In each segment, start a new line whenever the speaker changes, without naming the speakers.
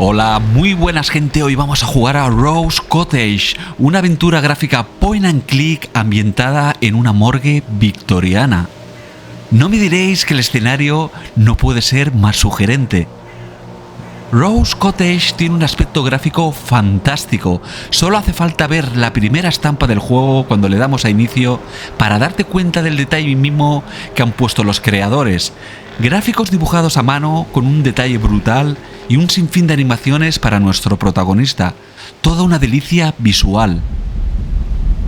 Hola, muy buenas gente, hoy vamos a jugar a Rose Cottage, una aventura gráfica point and click ambientada en una morgue victoriana. No me diréis que el escenario no puede ser más sugerente. Rose Cottage tiene un aspecto gráfico fantástico, solo hace falta ver la primera estampa del juego cuando le damos a inicio para darte cuenta del detalle mínimo que han puesto los creadores. Gráficos dibujados a mano con un detalle brutal y un sinfín de animaciones para nuestro protagonista, toda una delicia visual.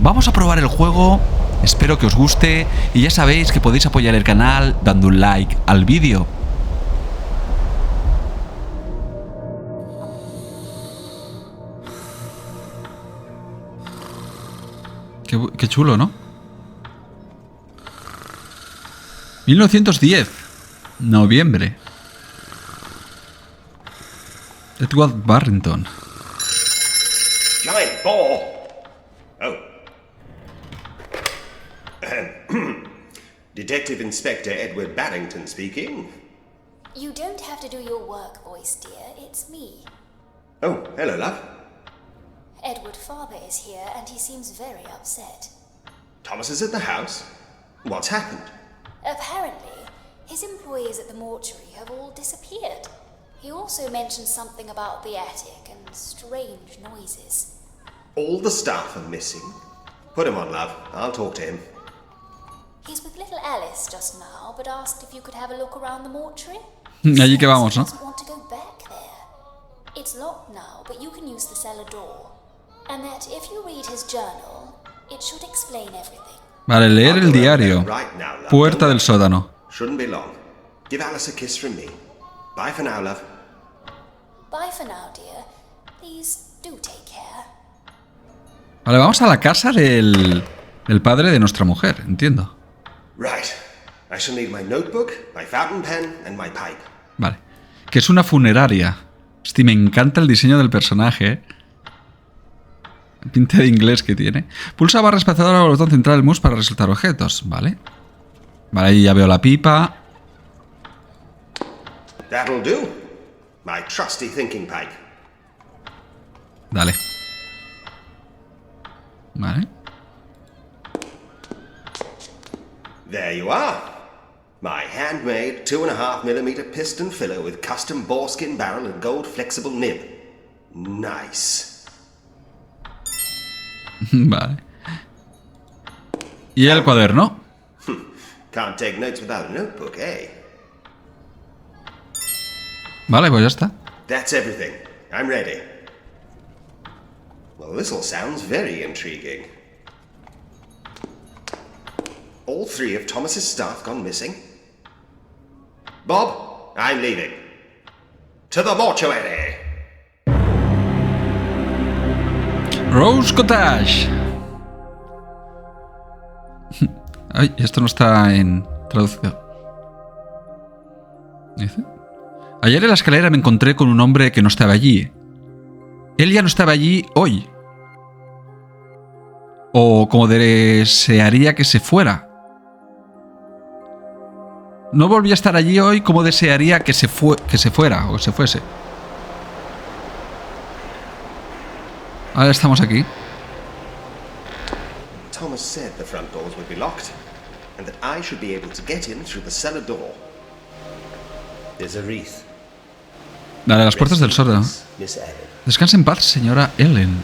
Vamos a probar el juego, espero que os guste y ya sabéis que podéis apoyar el canal dando un like al vídeo. Qué chulo, ¿no? 1910. Noviembre. Edward Barrington.
Giant ball. Oh. Detective Inspector Edward Barrington speaking.
You don't have to do your work voice, dear. It's me.
Oh, hello, love.
Edward father is here and he seems very upset.
Thomas is at the house? What's happened?
Apparently, his employees at the mortuary have all disappeared. He also mentioned something about the attic and strange noises.
All the staff are missing. Put him on, love. I'll talk to him.
He's with little Alice just now, but asked if you could have a look around the mortuary.
Allí que vamos, ¿no?
He doesn't want to go back there. It's locked now, but you can use the cellar door. And that if you read his journal, it should explain everything.
Vale, leer el diario.
Right now, love.
Puerta del sótano.
Shouldn't be long. Give Alice a kiss from me. Bye for now, love.
Bye for now, dear. Please do take care.
Vale, vamos a la casa del padre de nuestra mujer, entiendo.
Right. I shall need my notebook, my fountain pen, and my pipe.
Vale. Que es una funeraria. Hostia, me encanta el diseño del personaje, ¿eh? La pinta de inglés que tiene. Pulsa barra espaciadora o botón central del mouse para resaltar objetos. Vale. Vale, ahí ya veo la pipa.
That'll do. My trusty thinking pipe.
Dale. Vale.
There you are. My handmade 2.5mm piston filler with custom boreskin barrel and gold flexible nib. Nice.
Vale. ¿Y el cuaderno?
Can't take notes without a notebook, eh?
Vale, pues ya está.
That's everything. I'm ready. Well, this all sounds very intriguing. All three of Thomas's staff gone missing? Bob, I'm leaving. To the mortuary!
Rose Cottage. Ay, esto no está en traducido. ¿Dice? Ayer en la escalera me encontré con un hombre que no estaba allí. Él ya no estaba allí hoy. O como desearía que se fuera. No volví a estar allí hoy como desearía que se fuera o se fuese. Ahora estamos aquí.
Thomas said the front doors would be locked, and that I should be able to get in through the cellar door. There's a wreath.
Dale, las puertas del sótano.
Miss Ellen.
Descanse en paz, señora Ellen.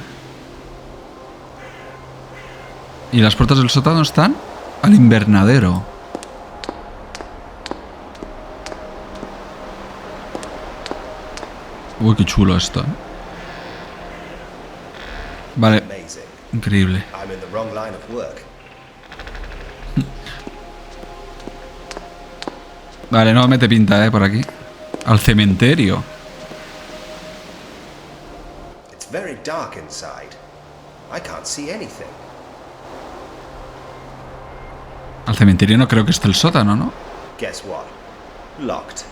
¿Y las puertas del sótano están? Al invernadero. Uy, qué chulo esto, ¿eh? Vale,
Amazing.
increíble.
I'm in the wrong line of work.
Vale, no mete pinta, por aquí. Al cementerio.
It's very dark inside. I can't see anything.
Al cementerio no creo que esté el sótano, ¿no?
Guess what? Locked.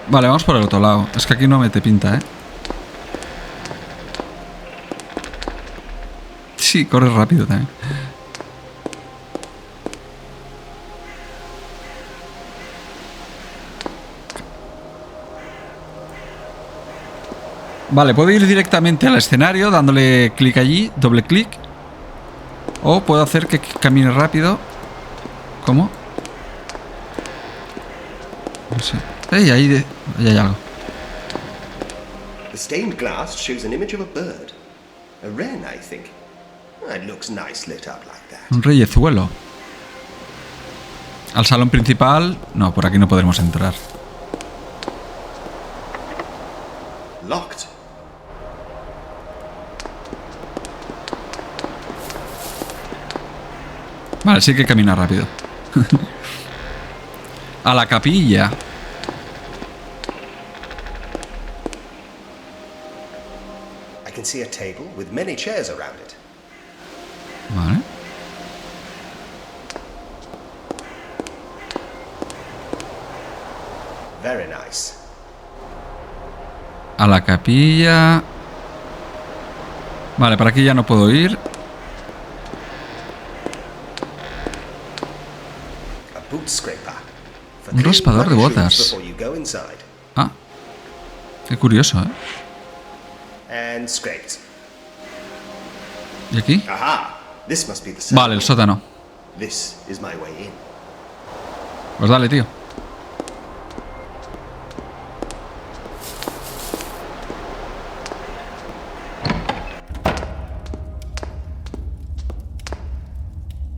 Vale, vamos por el otro lado. Es que aquí no mete pinta, ¿eh? Sí, corre rápido también. Vale, puedo ir directamente al escenario dándole clic allí, doble clic. O puedo hacer que camine rápido. ¿Cómo? No sé. ¡Ey! Ahí hay algo.
The stained glass shows an image of a bird. A wren, I think. It looks nice lit up like that.
Un reyezuelo. Al salón principal... No, por aquí no podremos entrar.
Locked.
Vale, sí que camina rápido. A la capilla.
I can see a table with many chairs around it.
Vale.
Very nice.
A la capilla. Vale, para aquí ya no puedo ir.
A boot scraper. For
Un
cleaning
raspador de
rubber shoes
botas.
before you go inside.
Ah. Qué curioso, ¿eh?
And scraped.
¿Y aquí?
Aha! This must be the
Vale, el sótano.
This is my way in.
Pues dale, tío.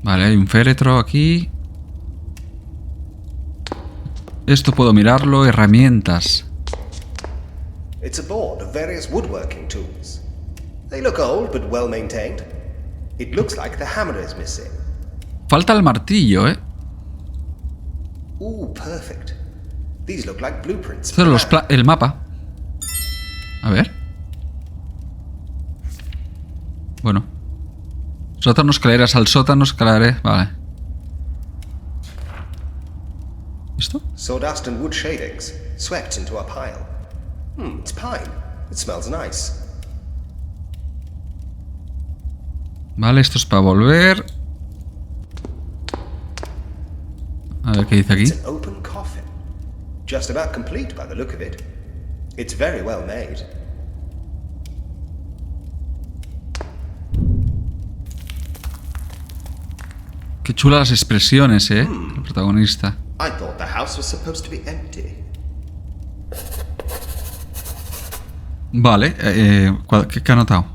Vale, hay un féretro aquí. Esto puedo mirarlo. Herramientas.
It's a board of various woodworking tools. They look old but well maintained. It looks like the hammer is missing.
Falta el martillo, ¿eh?
Ooh, perfect. These look like blueprints.
Esto es el mapa. A ver. Bueno. Sótano, escaleras al sótano, escalaré. Vale. ¿Esto?
Sawdust and wood shavings, swept into a pile. It's pine. It smells nice.
Vale, esto es para volver. A ver qué dice aquí.
It's an open coffin. Just about complete by the look of it. It's very well made.
Qué chulas las expresiones, ¿eh? El protagonista.
I thought the house was supposed to be empty.
Vale, ¿qué ha notado?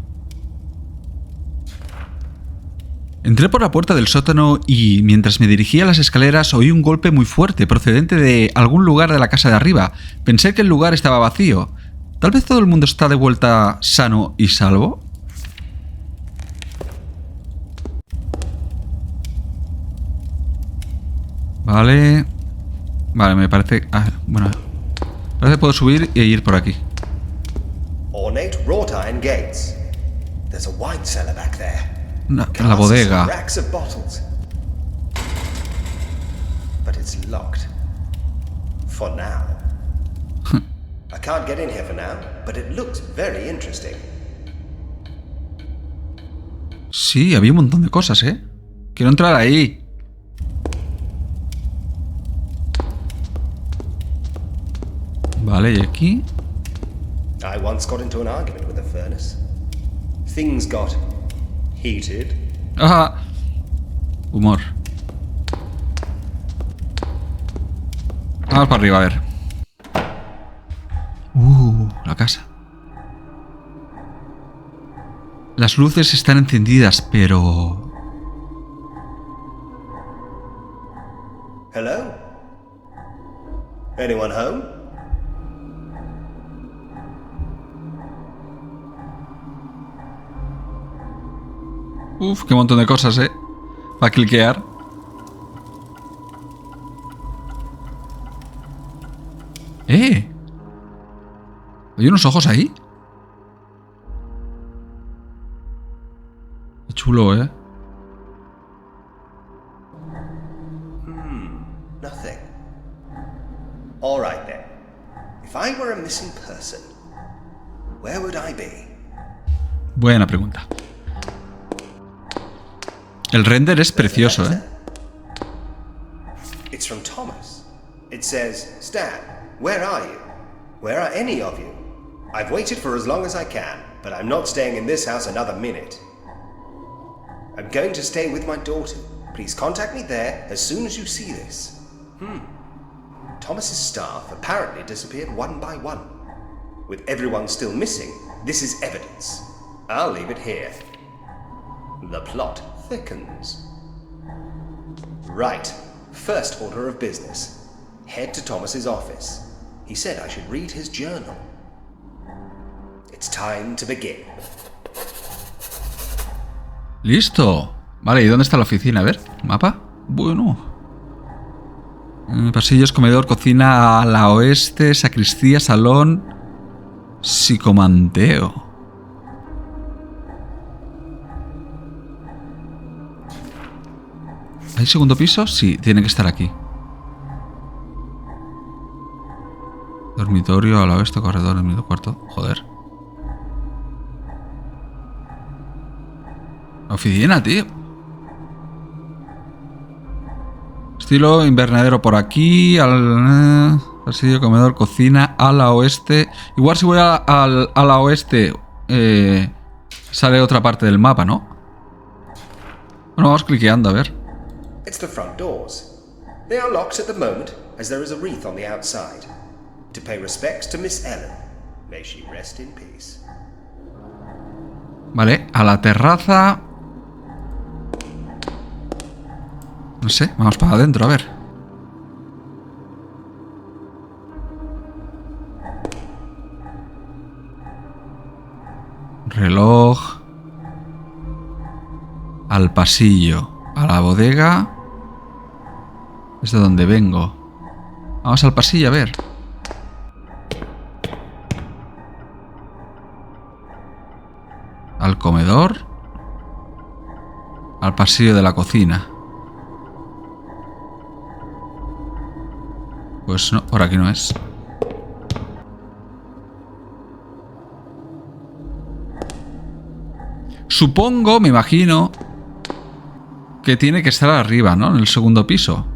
Entré por la puerta del sótano y mientras me dirigía a las escaleras oí un golpe muy fuerte procedente de algún lugar de la casa de arriba. Pensé que el lugar estaba vacío. ¿Tal vez todo el mundo está de vuelta sano y salvo? Vale. Vale, me parece... bueno. Parece que puedo subir e ir por aquí.
Ornate wrought iron gates. There's a wine cellar back there.
La
Casks
bodega.
and racks of bottles. But it's locked. For now. I can't get in here for now, but it looks very interesting.
Sí, había un montón de cosas, ¿eh? Quiero entrar ahí. Vale, y aquí...
I once got into an argument with a furnace. Things got heated.
¡Ah! Humor. Vamos para arriba, a ver. La casa. Las luces están encendidas, pero...
Hello? Anyone home?
Uf, qué montón de cosas, ¿eh? Para cliquear. ¿Hay unos ojos ahí? Qué chulo, ¿eh?
Nothing. All right then. If I were a missing person, where would I be?
Buena pregunta. El render es precioso, ¿eh?
It's from Thomas. It says, Stan, where are you? Where are any of you? I've waited for as long as I can, but I'm not staying in this house another minute. I'm going to stay with my daughter. Please contact me there as soon as you see this. Thomas's staff apparently disappeared one by one. With everyone still missing, this is evidence. I'll leave it here. The plot thickens. Right. First order of business. Head to Thomas's office. He said I should read his journal. It's time to begin.
¡Listo! Vale, ¿y dónde está la oficina? A ver, ¿mapa? Bueno. Pasillos, comedor, cocina, ala oeste, sacristía, salón, psicomanteo. ¿Hay segundo piso? Sí, tiene que estar aquí. Dormitorio, ala oeste, corredor, dormitorio, cuarto. Joder. Oficina, tío. Estilo invernadero por aquí. Pasillo, comedor, cocina, ala oeste. Igual si voy al ala oeste sale otra parte del mapa, ¿no? Bueno, vamos cliqueando, a ver.
It's the front doors. They are locked at the moment, as there is a wreath on the outside. To pay respects to Miss Ellen. May she rest in peace.
Vale, a la terraza. No sé, vamos para adentro, a ver. Reloj. Al pasillo. A la bodega. Es de donde vengo. Vamos al pasillo, a ver. Al comedor. Al pasillo de la cocina. Pues no, por aquí no es. Supongo, me imagino, que tiene que estar arriba, ¿no? En el segundo piso.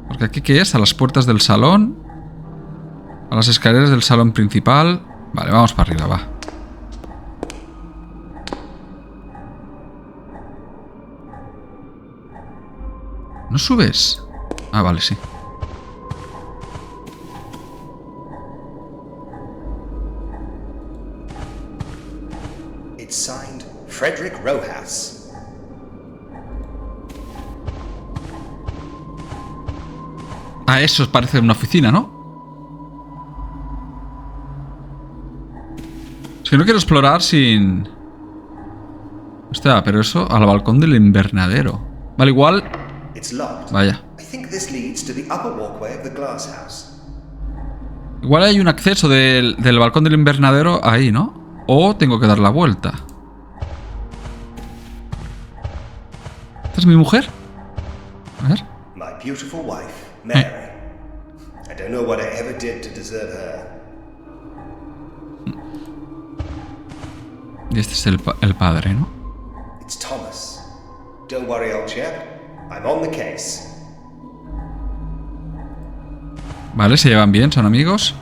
Porque aquí, ¿qué es? A las puertas del salón. A las escaleras del salón principal. Vale, vamos para arriba, va. ¿No subes? Ah, vale, sí.
It's signed Frederick Rojas.
Ah, eso parece una oficina, ¿no? Es que no quiero explorar sin... Hostia, pero eso al balcón del invernadero. Vale, igual...
It's locked.
Vaya.
I think this leads to the upper walkway of the glass house.
Igual hay un acceso del balcón del invernadero ahí, ¿no? O tengo que dar la vuelta. ¿Esta es mi mujer? A ver.
My beautiful wife, Mary. I don't know what I ever did to deserve her.
Y este es el padre, ¿no?
It's Thomas. Don't worry, old chap. I'm on the case.
Vale, se llevan bien, son amigos.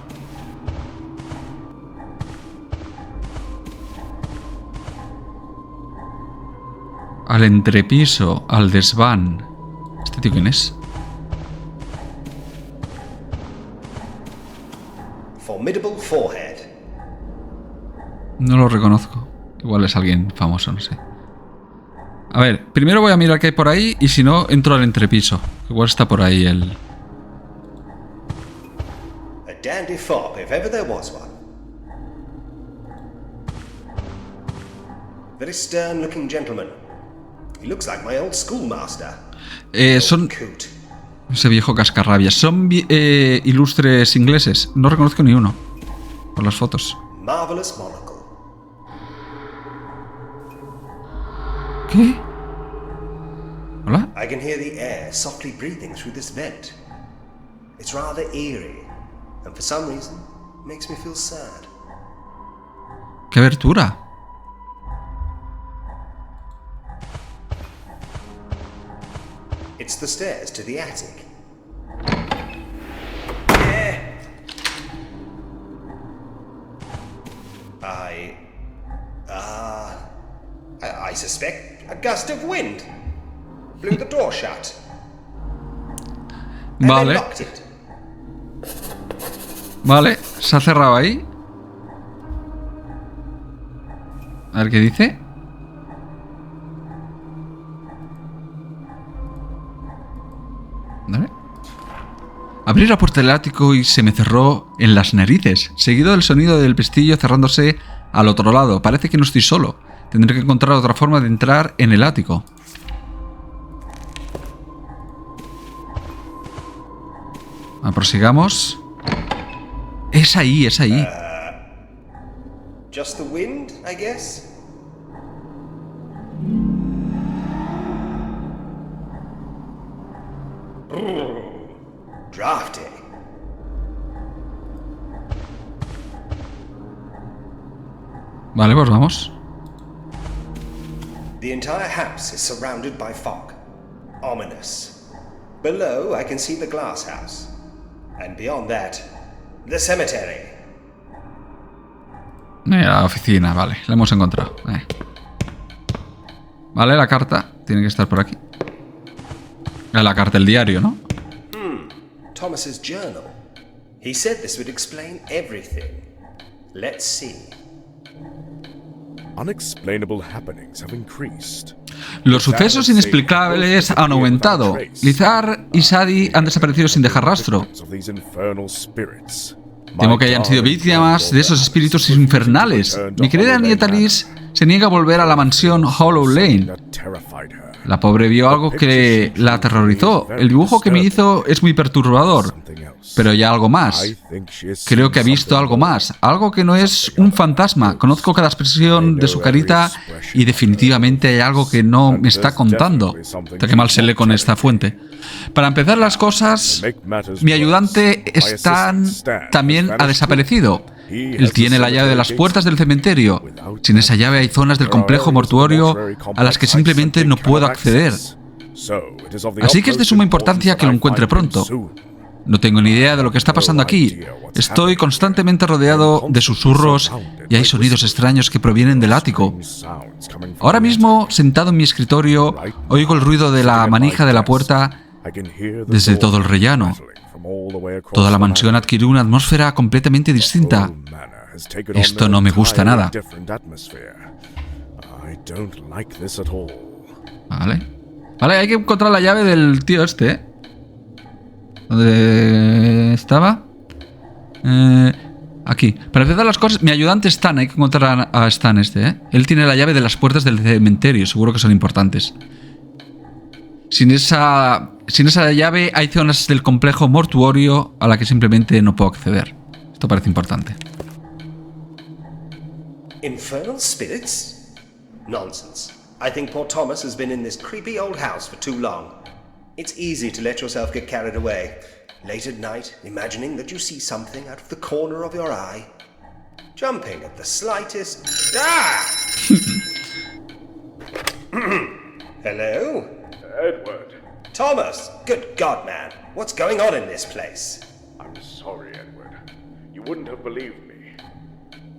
Al entrepiso, al desván. ¿Este tío quién es?
Formidable forehead.
No lo reconozco. Igual es alguien famoso, no sé. A ver, primero voy a mirar qué hay por ahí y si no, entro al entrepiso. Igual está por ahí el...
A dandy fop, if ever there was one. Very stern-looking gentleman. He looks like my old schoolmaster.
Son...
Coot.
Ese viejo cascarrabias. Son ilustres ingleses. No reconozco ni uno. Por las fotos.
Marvelous monocle.
¿Qué? ¿Hola?
I can hear the air softly breathing through this vent. It's rather eerie, and for some reason, makes me feel sad.
¡Qué abertura!
It's It's the stairs to the attic. I suspect a gust of wind blew the door shut. And then
Vale,
locked it.
vale, se ha cerrado ahí. A ver qué dice. Vale. Abrí la puerta del ático y se me cerró en las narices, seguido del sonido del pestillo cerrándose al otro lado. Parece que no estoy solo. Tendré que encontrar otra forma de entrar en el ático. Prosigamos. Es ahí, es ahí.
Just the wind, I guess? Drafty.
Vale, pues vamos.
The entire house is surrounded by fog. Ominous. Below, I can see the glass house. And beyond that, the cemetery.
La oficina, vale, la hemos encontrado. Vale, la carta tiene que estar por aquí. La carta del diario, ¿no?
Thomas's journal. He said this would explain everything. Let's see.
Unexplainable happenings have increased.
Los sucesos inexplicables han aumentado. Lizar y Sadie han desaparecido sin dejar rastro. Temo que hayan sido víctimas de esos espíritus infernales. Mi querida nieta Liz se niega a volver a la mansión Hollow Lane. La pobre vio algo que la aterrorizó. El dibujo que me hizo es muy perturbador. Pero hay algo más. Creo que ha visto algo más. Algo que no es un fantasma. Conozco cada expresión de su carita y definitivamente hay algo que no me está contando. Qué mal se lee con esta fuente. Para empezar las cosas, mi ayudante Stan también ha desaparecido. Él tiene la llave de las puertas del cementerio. Sin esa llave hay zonas del complejo mortuorio a las que simplemente no puedo acceder. Así que es de suma importancia que lo encuentre pronto. No tengo ni idea de lo que está pasando aquí. Estoy constantemente rodeado de susurros y hay sonidos extraños que provienen del ático. Ahora mismo, sentado en mi escritorio, oigo el ruido de la manija de la puerta desde todo el rellano. Toda la mansión adquirió una atmósfera completamente distinta. Esto no me gusta nada. Vale, hay que encontrar la llave del tío este, ¿Dónde estaba? Aquí. Para empezar las cosas, mi ayudante Stan, hay que encontrar a Stan este, Él tiene la llave de las puertas del cementerio, seguro que son importantes. Sin esa llave hay zonas del complejo mortuorio a la que simplemente no puedo acceder. Esto parece importante.
Infernal spirits? Nonsense. I think poor Thomas has been in this creepy old house for too long. It's easy to let yourself get carried away. Late at night, imagining that you see something out of the corner of your eye. Jumping at the slightest... Ah! Hello?
Edward.
Thomas! Good God, man. What's going on in this place?
I'm sorry, Edward. You wouldn't have believed me.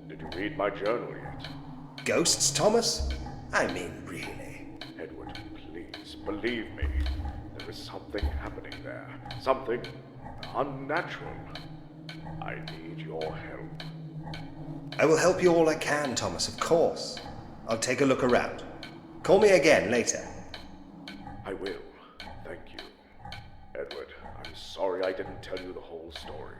Did you read my journal yet?
Ghosts, Thomas? I mean, really.
Edward, please, believe me. There is something happening there. Something unnatural. I need your help.
I will help you all I can, Thomas, of course. I'll take a look around. Call me again later.
I will. Thank you. Edward, I'm sorry I didn't tell you the whole story.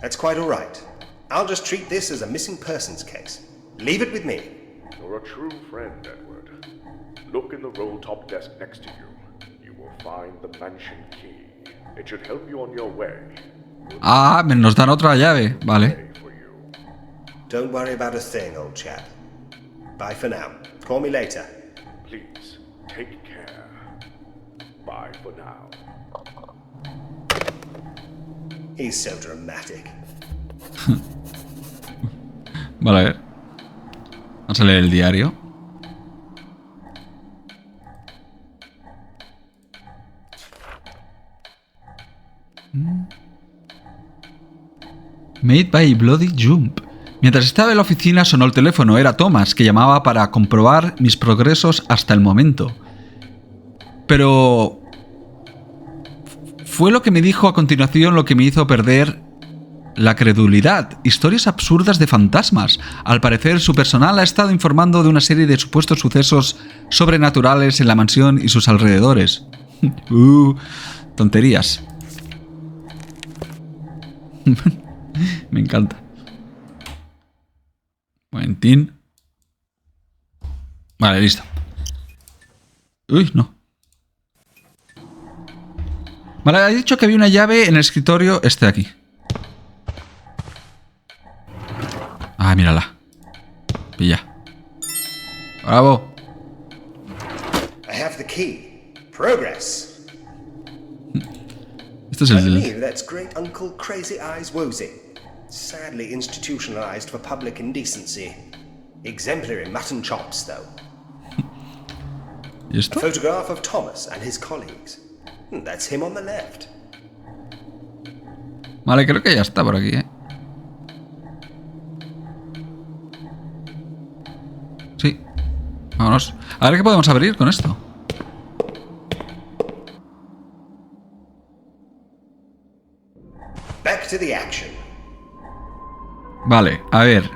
That's quite all right. I'll just treat this as a missing persons case. Leave it with me.
You're a true friend, Edward. Look in the roll-top desk next to you. You will find the mansion key. It should help you on your way.
Ah, nos dan otra llave. Vale.
For you.
Don't worry about a thing, old chap. Bye for now. Call me later.
Please, take care. Bye for now.
He's so dramatic.
Vale, a ver. Vamos a leer el diario. Made by Bloody Jump. Mientras estaba en la oficina sonó el teléfono. Era Thomas, que llamaba para comprobar mis progresos hasta el momento. Pero... fue lo que me dijo a continuación lo que me hizo perder la credulidad. Historias absurdas de fantasmas. Al parecer, su personal ha estado informando de una serie de supuestos sucesos sobrenaturales en la mansión y sus alrededores. Tonterías. Me encanta. Momentín. Vale, listo. Uy, no. Vale, ha dicho que había una llave en el escritorio este de aquí. Ah, mírala. Pilla. Bravo.
I have the key. Progress.
Esto es
I
el...
believe that's great Uncle Crazy Eyes Wozy. Sadly institutionalized for public indecency. Exemplary mutton chops, though.
¿Y
A
esto?
photograph of Thomas and his colleagues. That's him on the left.
Vale, creo que ya está por aquí, ¿eh? Sí. Vámonos. A ver qué podemos abrir con esto.
Back to the action.
Vale, a ver.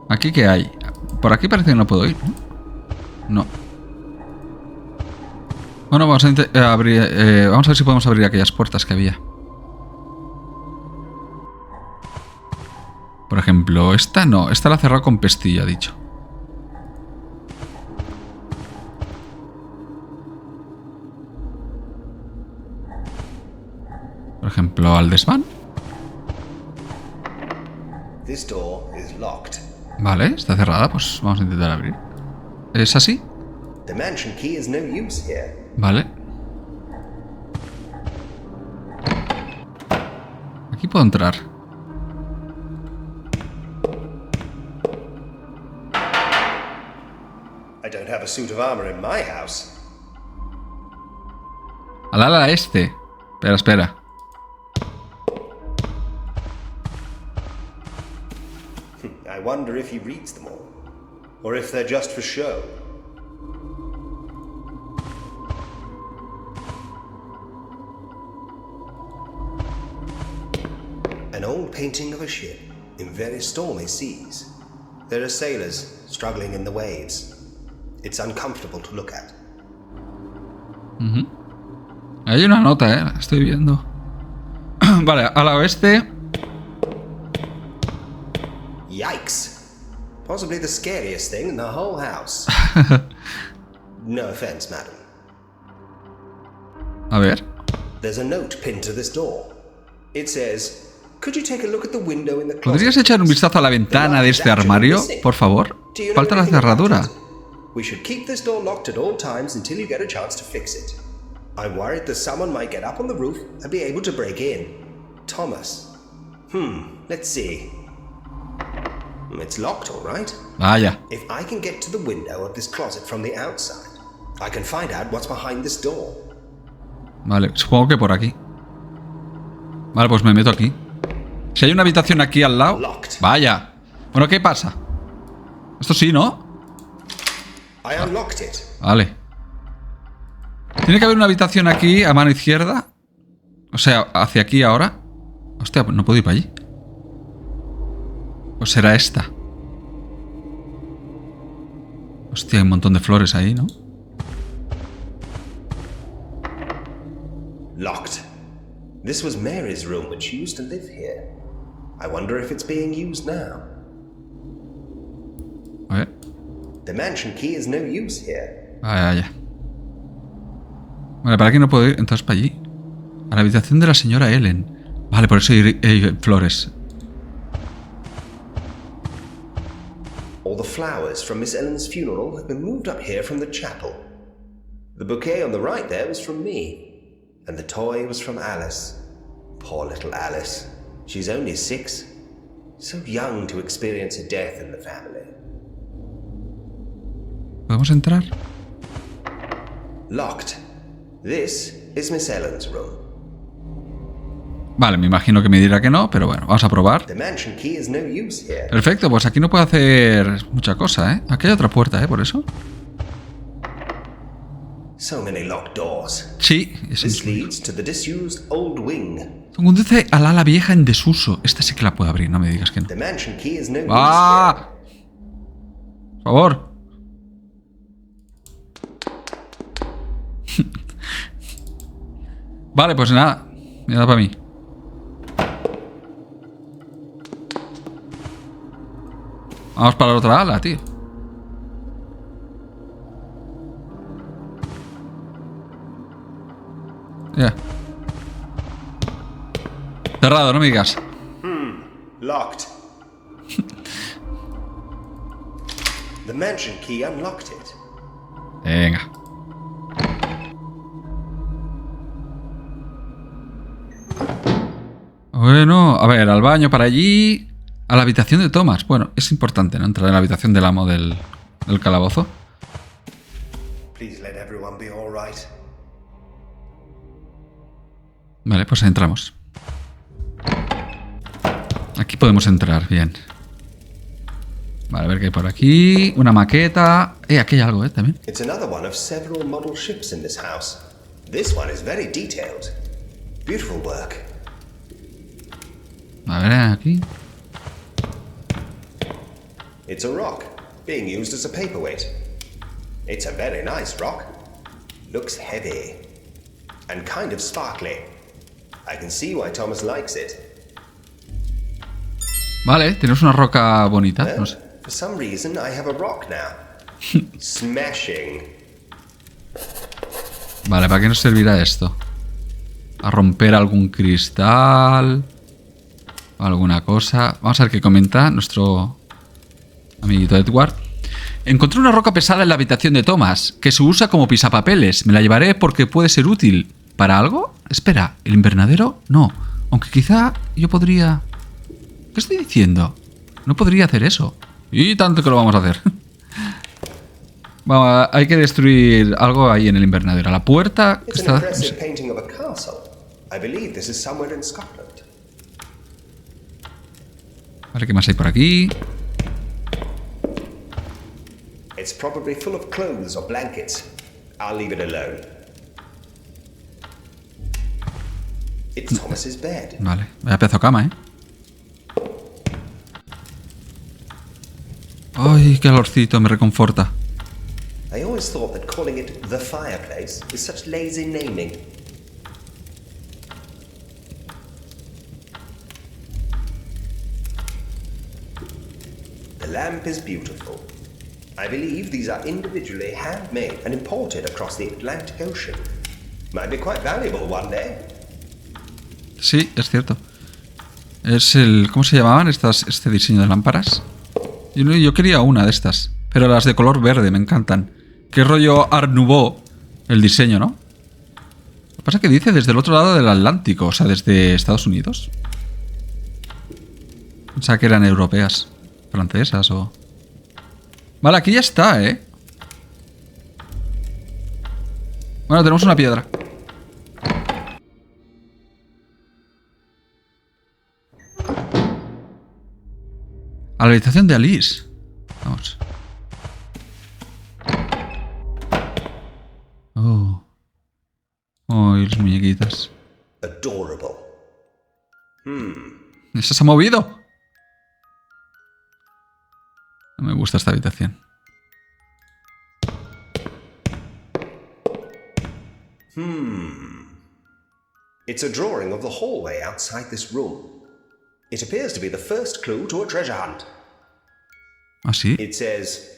¿Aquí qué hay? Por aquí parece que no puedo ir, ¿no? No. Bueno, vamos a abrir... vamos a ver si podemos abrir aquellas puertas que había. Por ejemplo, esta no. Esta la ha cerrado con pestilla, dicho. Por ejemplo, al desván.
This door is locked.
Vale, está cerrada. Pues vamos a intentar abrir. ¿Es así?
The mansion key is no use here.
Vale. Aquí puedo entrar.
I don't have a suit of armor in my house.
Al ala este. Espera, espera.
I wonder if he reads them all. Or if they're just for show. An old painting of a ship in very stormy seas. There are sailors struggling in the waves. It's uncomfortable to look at.
Hay una nota, la estoy viendo. Vale, al oeste.
Yikes! Possibly the scariest thing in the whole house. No offense, madam.
A ver.
There's a note pinned to this door. It says, "Could you take a look at the window in the closet?"
¿Podrías echar un vistazo a la ventana de este armario, por favor? Falta la cerradura.
We should keep this door locked at all times until you get a chance to fix it. I'm worried that someone might get up on the roof and be able to break in. Thomas. Let's see. It's locked, all right.
Vaya.
If I can get to the window of this closet from the outside, I can find out what's behind this door.
Vale, supongo que por aquí. Vale, pues me meto aquí. Si hay una habitación aquí al lado... Vaya. Bueno, ¿qué pasa? Esto sí, ¿no?
I unlocked it.
Vale. Tiene que haber una habitación aquí a mano izquierda. O sea, hacia aquí ahora. Hostia, no puedo ir para allí. ¿O será esta? Hostia, hay un montón de flores ahí, ¿no?
Locked. This was Mary's room when she used to live here. I wonder if it's being used now.
A ver.
The mansion key is no use here.
Vaya. Vale, para aquí no puedo ir, entonces para allí. A la habitación de la señora Ellen. Vale, por eso hay flores.
All the flowers from Miss Ellen's funeral have been moved up here from the chapel. The bouquet on the right there was from me, and the toy was from Alice. Poor little Alice. She's only 6. So young to experience a death in the family.
¿Podemos entrar?
Locked. This is Miss Ellen's room.
Vale, me imagino que me dirá que no, pero bueno, vamos a probar.
The mansion key is no use here.
Perfecto, pues aquí no puedo hacer mucha cosa, ¿eh? Aquí hay otra puerta, ¿eh? Por eso.
So many locked doors.
Sí, eso
This
mismo.
leads to the disused old wing.
Conduce al ala vieja en desuso. Esta sí que la puedo abrir, no me digas que no.
The mansion key is no use
¡Ah! Por favor. Vale, pues nada. Me da para mí. Vamos para la otra ala, tío. Ya. Cerrado, no me digas.
here. Locked. The mansion key unlocked it.
Venga. Bueno, a ver, al baño para allí. A la habitación de Thomas. Bueno, es importante, ¿no? Entrar en la habitación del amo del calabozo.
Please let everyone be all right.
Vale, pues entramos. Aquí podemos entrar, bien. Vale, a ver qué hay por aquí. Una maqueta. Aquí hay algo, también.
It's another one of several model ships in this house. This one is very detailed. Beautiful work.
A ver, aquí.
It's a rock, being used as a paperweight. It's a very nice rock. Looks heavy. And kind of sparkly. I can see why Thomas likes it.
Vale, tenemos una roca bonita. No sé.
For some reason, I have a rock now. Smashing.
Vale, ¿para qué nos servirá esto? A romper algún cristal. O alguna cosa. Vamos a ver qué comenta nuestro amiguito Edward. Encontré una roca pesada en la habitación de Thomas, que se usa como pisapapeles. Me la llevaré porque puede ser útil. ¿Para algo? Espera, ¿el invernadero? No. Aunque quizá yo podría... ¿Qué estoy diciendo? No podría hacer eso. Y tanto que lo vamos a hacer. Vamos, hay que destruir algo ahí en el invernadero. La puerta... que
It's an
está...
impressive painting of a castle. I believe this is somewhere in Scotland.
Vale, ¿qué más hay por aquí?
It's probably full of clothes or blankets. I'll leave it alone. It's Thomas's bed.
Vale, vaya pedazo de cama, ¿eh? Ay, qué calorcito, me reconforta.
I always thought that calling it the fireplace is such lazy naming. The lamp is beautiful. I believe these are individually handmade and imported across the Atlantic Ocean. Might be quite valuable one day.
Sí, es cierto. Es el... ¿Cómo se llamaban este diseño de lámparas? Yo quería una de estas. Pero las de color verde, me encantan. Qué rollo Art Nouveau el diseño, ¿no? Lo que pasa es que dice desde el otro lado del Atlántico, o sea, desde Estados Unidos. Pensaba que eran europeas, francesas o... Vale, aquí ya está, ¿eh? Bueno, tenemos una piedra. A la habitación de Alice. Vamos. Oh. Oh, y las muñequitas.
Adorable.
¿Esa se ha movido? No me gusta esta habitación.
It's a drawing of the hallway outside this room. It appears to be the first clue to a treasure hunt.
¿Ah, sí?
It says,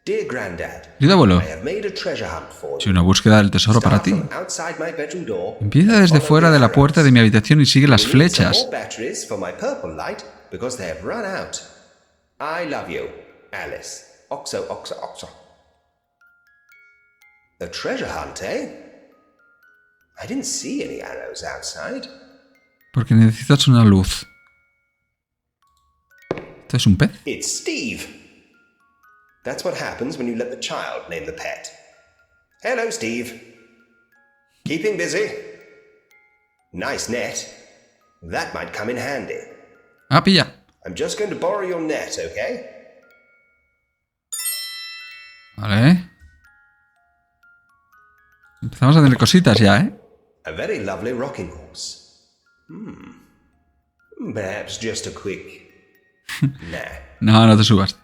Dear Grandad,
Querido abuelo,
I have made a treasure hunt for
si
you.
una búsqueda del tesoro para
Start
ti.
from outside my bedroom door.
Empieza desde
Follow
fuera
the
de la
arrows.
puerta de mi habitación y sigue las
You need some
flechas.
more batteries for my purple light because they have run out. I love you, Alice. Oxo, oxo, oxo. A treasure hunt, eh? I didn't see any arrows outside.
Porque necesitas una luz. ¿Esto es un pez?
It's Steve. That's what happens when you let the child name the pet. Hello, Steve. Keeping busy? Nice net. That might come in handy.
Ah, pilla.
I'm just going to borrow your net, okay?
Vale. Empezamos a tener cositas ya, ¿eh?
A very lovely rocking horse. Perhaps just a quick... Nah.
No te subas.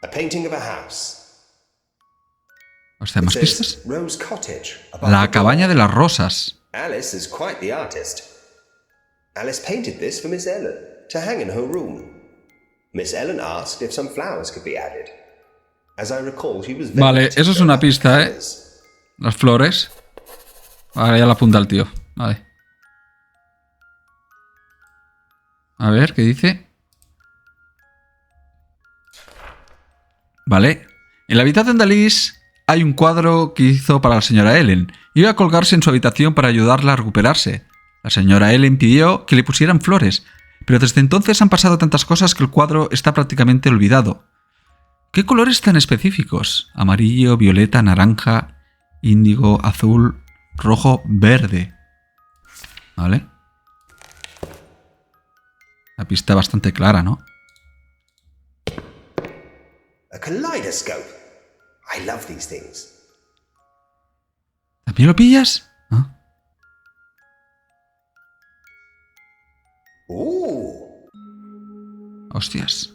A painting of a house.
Hostia, ¿más
It
pistas?
says Rose Cottage. above
La
the door.
cabaña de las rosas.
Alice is quite the artist. Alice painted this for Miss Ellen to hang in her room. Miss Ellen asked if some flowers could be added. As I recall, she was very
Vale, eso es una
particular about
pista, ¿eh?
colours.
Las flores. Vale, ya la apunta el tío. Vale. A ver, ¿qué dice? Vale. En la habitación de Alice hay un cuadro que hizo para la señora Ellen. Iba a colgarse en su habitación para ayudarla a recuperarse. La señora Ellen pidió que le pusieran flores, pero desde entonces han pasado tantas cosas que el cuadro está prácticamente olvidado. ¿Qué colores tan específicos? Amarillo, violeta, naranja, índigo, azul, rojo, verde. ¿Vale? La pista bastante clara, ¿no?
A kaleidoscope. I love these things.
¿También lo pillas? ¿Ah? Hostias.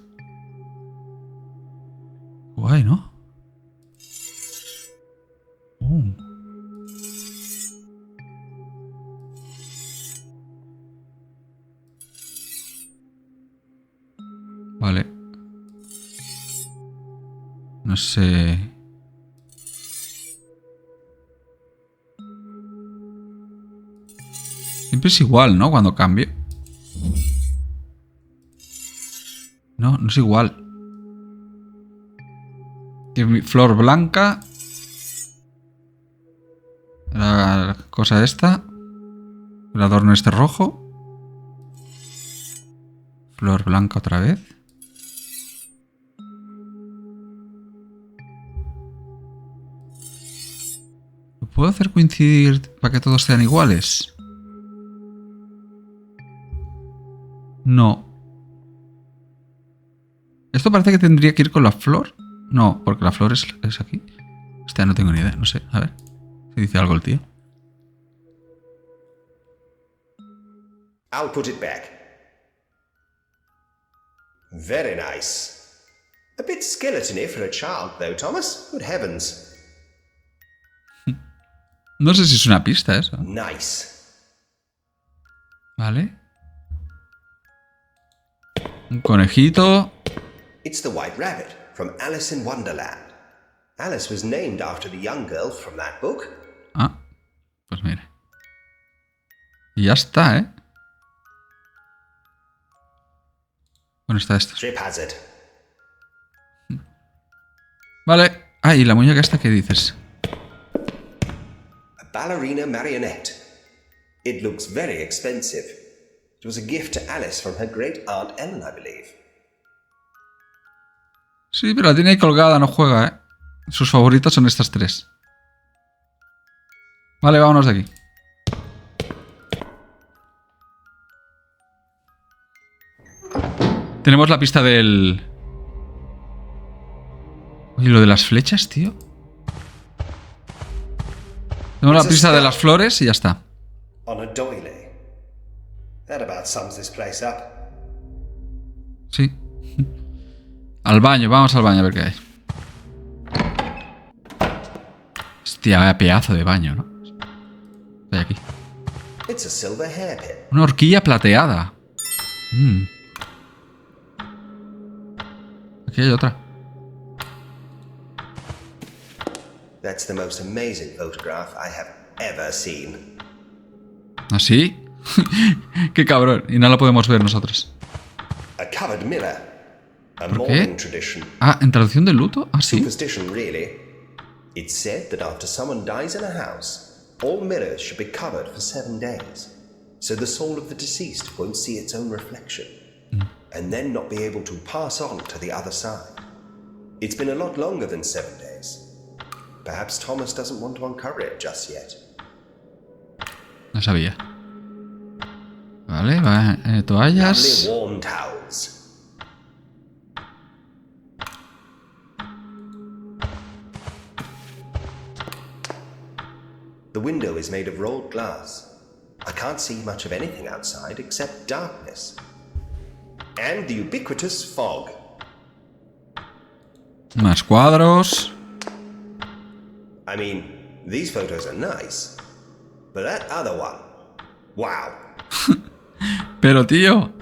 Guay, ¿no? Vale. No sé. Siempre es igual, ¿no? Cuando cambio. No, no es igual. Tiene flor blanca. La cosa esta. El adorno este rojo. Flor blanca otra vez. ¿Lo puedo hacer coincidir para que todos sean iguales? No. ¿Esto parece que tendría que ir con la flor? No, porque la flor es aquí. Hostia, no tengo ni idea, no sé. A ver, si dice algo el tío.
I'll put it back. Very nice. A bit skeleton-y for a child, though, Thomas. Good heavens.
No sé si es una pista eso.
Nice.
Vale. Un conejito.
It's the White Rabbit from Alice in Wonderland. Alice was named after the young girl from that book.
Ah, pues mira. Y ya está, ¿eh? Bueno, está esto.
Trip hazard.
Vale. Ah, ¿y la muñeca esta qué dices?
A ballerina marionette. It looks very expensive. It was a gift to Alice from her great aunt Ellen, I believe.
Sí, pero la tiene ahí colgada, no juega, ¿eh? Sus favoritas son estas tres. Vale, vámonos de aquí. Tenemos la pista del... Oye, lo de las flechas, tío. Tenemos la pista de las flores y ya está.
On a doily. That about sums this place up.
Sí. Al baño, vamos al baño a ver qué hay. Hostia, vaya pedazo de baño, ¿no? Hay aquí.
It's a silver hairpin.
Una horquilla plateada. Aquí hay otra.
That's the most amazing photograph I have ever seen.
¿Ah, sí? Qué cabrón. Y no la podemos ver nosotros.
A covered mirror. A
¿Por
mourning
qué?
tradition.
Ah, ¿en traducción de luto? Ah, sí.
Superstition, really. It's said that after someone dies in a house, all mirrors should be covered for 7 days, so the soul of the deceased won't see its own reflection, and then not be able to pass on to the other side. It's been a lot longer than 7 days. Perhaps Thomas doesn't want to uncover it just yet.
No sabía. Vale, toallas.
Lovely warm towels. The window is made of rolled glass. I can't see much of anything outside except darkness. And the ubiquitous fog.
Más cuadros.
I mean, these photos are nice. But that other one. Wow.
Pero tío.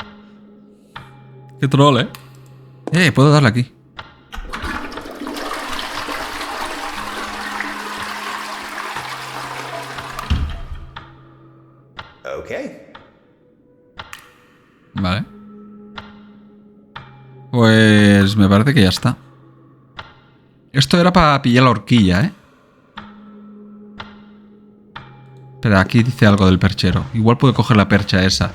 Qué troll, ¿eh? Puedo darle aquí.
Okay.
Vale. Pues me parece que ya está. Esto era para pillar la horquilla, ¿eh? Pero aquí dice algo del perchero. Igual puedo coger la percha esa.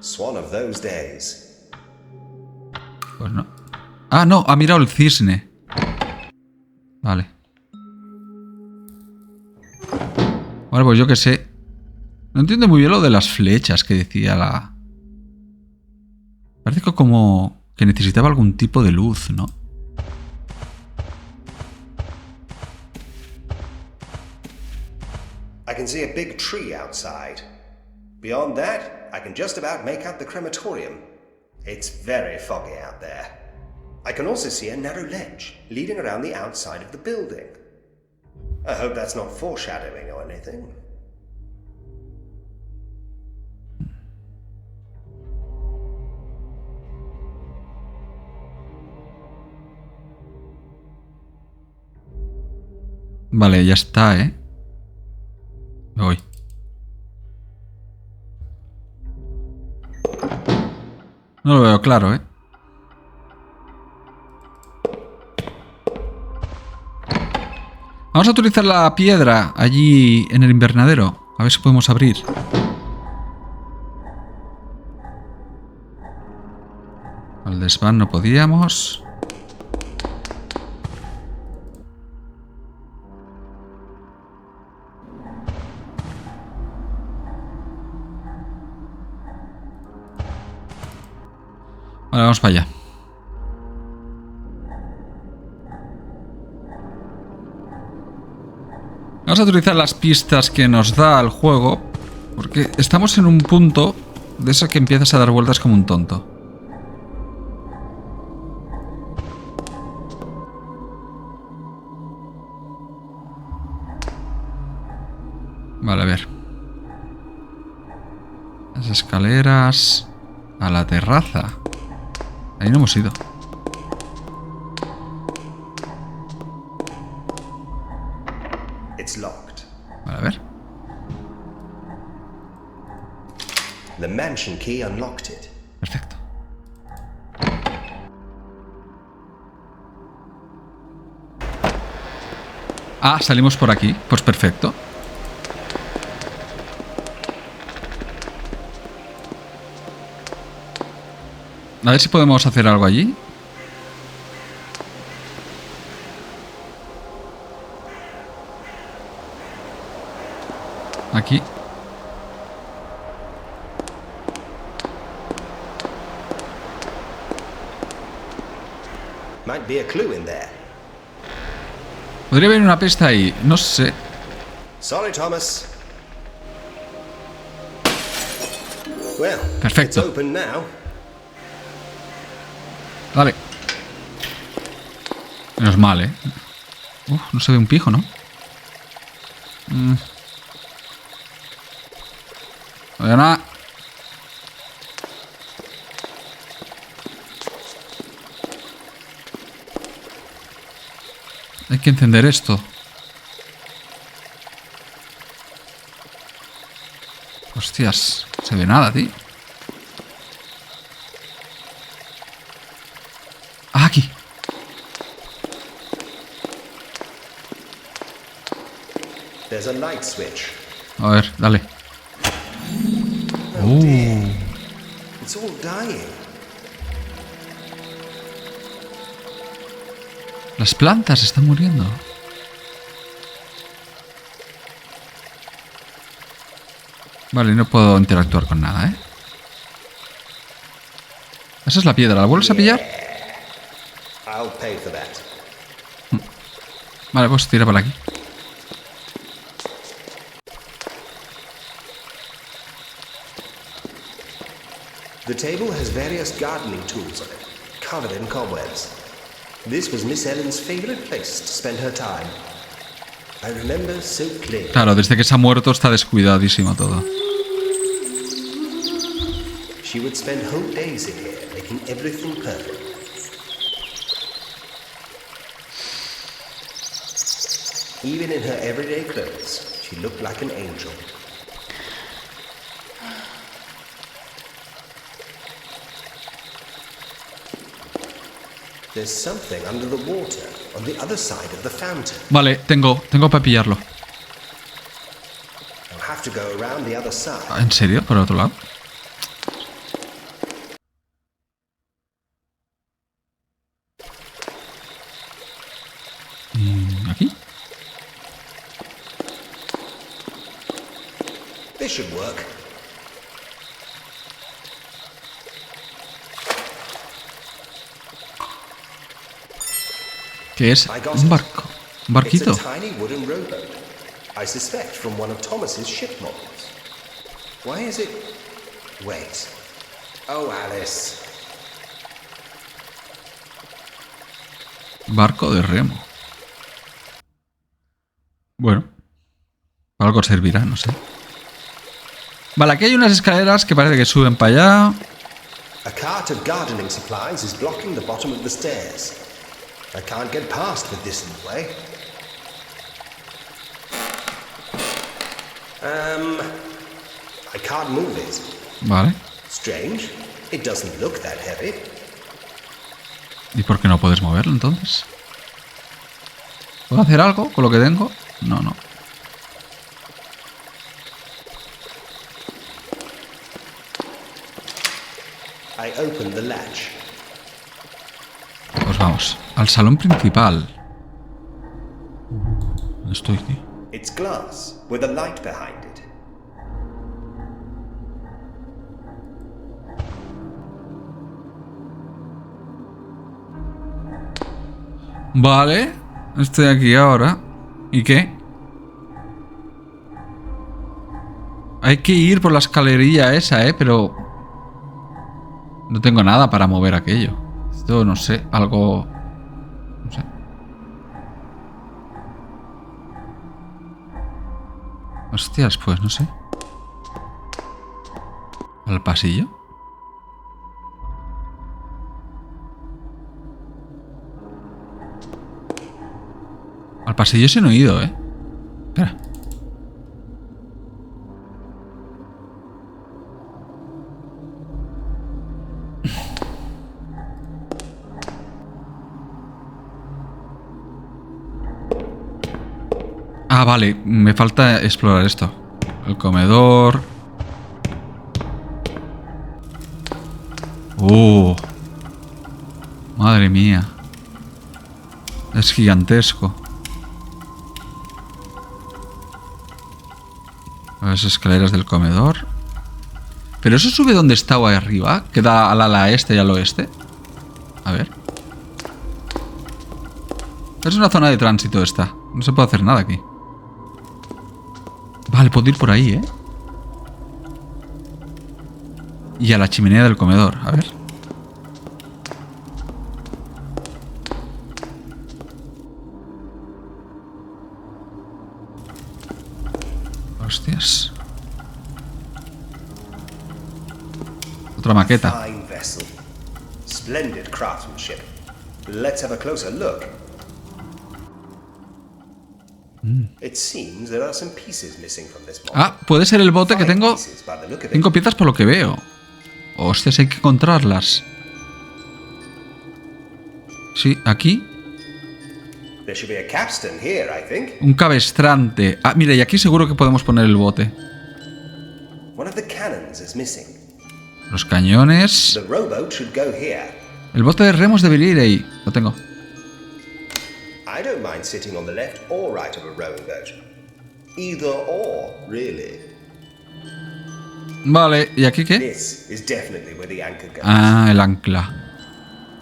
Swan of those days.
Pues no. Ah, no, ha mirado el cisne. Vale. Bueno, pues yo qué sé. No entiendo muy bien lo de las flechas que decía la... Parece que como que necesitaba algún tipo de luz, ¿no?
I can see a big tree outside. Beyond that, I can just about make out the crematorium. It's very foggy out there. I can also see a narrow ledge leading around the outside of the building. I hope that's not foreshadowing or anything.
Vale, ya está, ¿eh? Me voy. No lo veo claro, ¿eh? Vamos a utilizar la piedra allí en el invernadero. A ver si podemos abrir. Al desván no podíamos. Vale, vamos para allá. Vamos a utilizar las pistas que nos da el juego, porque estamos en un punto de eso que empiezas a dar vueltas como un tonto. Vale, a ver. Las escaleras a la terraza. Ahí no hemos ido.
It's locked.
Vale, a ver.
The mansion key unlocked it.
Perfecto. Ah, salimos por aquí. Pues perfecto. A ver si podemos hacer algo allí. Aquí.
Might be a clue in there.
Podría haber una pista ahí. No sé.
Sorry, Thomas. Well,
Perfecto.
it's open now.
Dale. Menos mal, ¿eh? No se ve un pijo, ¿no? No veo nada. Hay que encender esto. Hostias, no se ve nada, tío. Ah, aquí.
There's a light switch.
A ver, dale.
It's all dying.
Las plantas están muriendo. Vale, no puedo interactuar con nada, ¿eh? Esa es la piedra. ¿La vuelves a pillar?
I'll pay for that.
Vale, pues tira para aquí.
The table has various gardening tools on it, covered in cobwebs. This was Miss Ellen's favorite place to spend her time. I remember so clearly.
Claro, desde que se ha muerto está descuidadísimo todo.
She would spend whole days in here, making everything perfect. Even in her everyday clothes, she looked like an angel. There's something under the water, on the other side of the fountain.
Vale, tengo para pillarlo.
I'll have to go around the other side.
¿En serio? ¿Por el otro lado? ¿Y aquí?
This should work.
¿Qué es? Un barco. Un barquito.
It's a tiny wooden rowboat. I suspect from one of Thomas's ship models. Why is it... Wait. Oh, Alice.
Barco de remo. Bueno. Para algo servirá, no sé. Vale, aquí hay unas escaleras que parece que suben para allá.
A cart of gardening supplies is blocking the bottom of the stairs. I can't get past with this in the way. I can't move it.
Vale.
Strange. It doesn't look that heavy.
¿Y por qué no puedes moverlo entonces? ¿Puedo hacer algo con lo que tengo? No, no.
I opened the latch.
Pues vamos, al salón principal. ¿Dónde estoy, tío?
It's glass with a light behind it.
Vale, estoy aquí ahora. ¿Y qué? Hay que ir por la escalerilla esa, pero... no tengo nada para mover aquello. Esto, no sé, algo... no sé. Hostias, pues no sé. ¿Al pasillo? Al pasillo se no he ido, Espera. Ah, vale. Me falta explorar esto. El comedor. ¡Oh! Madre mía. Es gigantesco. Las escaleras del comedor. ¿Pero eso sube donde estaba ahí arriba? ¿Que da al ala este y al oeste? A ver. Es una zona de tránsito esta. No se puede hacer nada aquí. Vale, puedo ir por ahí, Y a la chimenea del comedor. A ver. Hostias. Otra maqueta.
Fine vessel. Splendid craftsmanship. Let's have a closer look. It seems there are some pieces missing from this model.
Ah, puede ser el bote que tengo.
Pieces by the look of it.
5 piezas por lo que veo. Hostias, hay que encontrarlas. Sí, aquí.
There should be a capstan here, I think.
Un cabestrante. Ah, mira, y aquí seguro que podemos poner el bote.
One of the cannons is missing.
Los cañones.
The rowboat should go here.
El bote de remos debería ir ahí. Lo tengo.
I don't mind sitting on the left or right of a rowing boat. Either or, really.
Vale, ¿y aquí qué?
This is definitely where the anchor goes.
Ah, el ancla.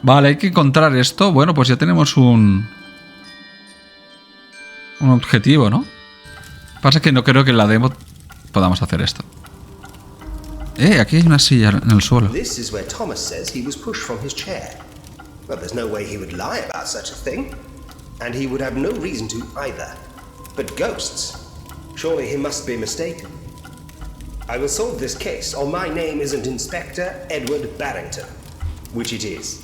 Vale, hay que encontrar esto. Bueno, pues ya tenemos un objetivo, ¿no? Pasa que no creo que en la demo podamos hacer esto. Aquí hay una silla en el suelo.
This is where Thomas says he was pushed from his chair. But there's no way he would lie about such a thing. And he would have no reason to either. But ghosts? Surely he must be mistaken. I will solve this case, or my name isn't Inspector Edward Barrington. Which it is.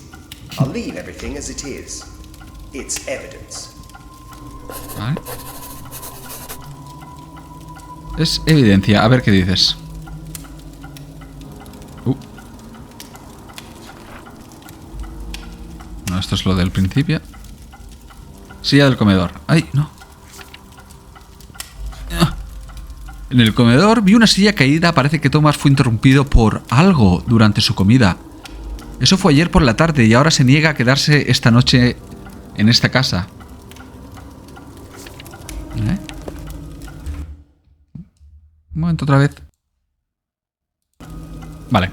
I'll leave everything as it is. It's evidence.
Vale. Es evidencia. A ver qué dices. No, esto es lo del principio. Silla del comedor. ¡Ay, no! En el comedor vi una silla caída. Parece que Thomas fue interrumpido por algo durante su comida. Eso fue ayer por la tarde y ahora se niega a quedarse esta noche en esta casa. Un momento otra vez. Vale.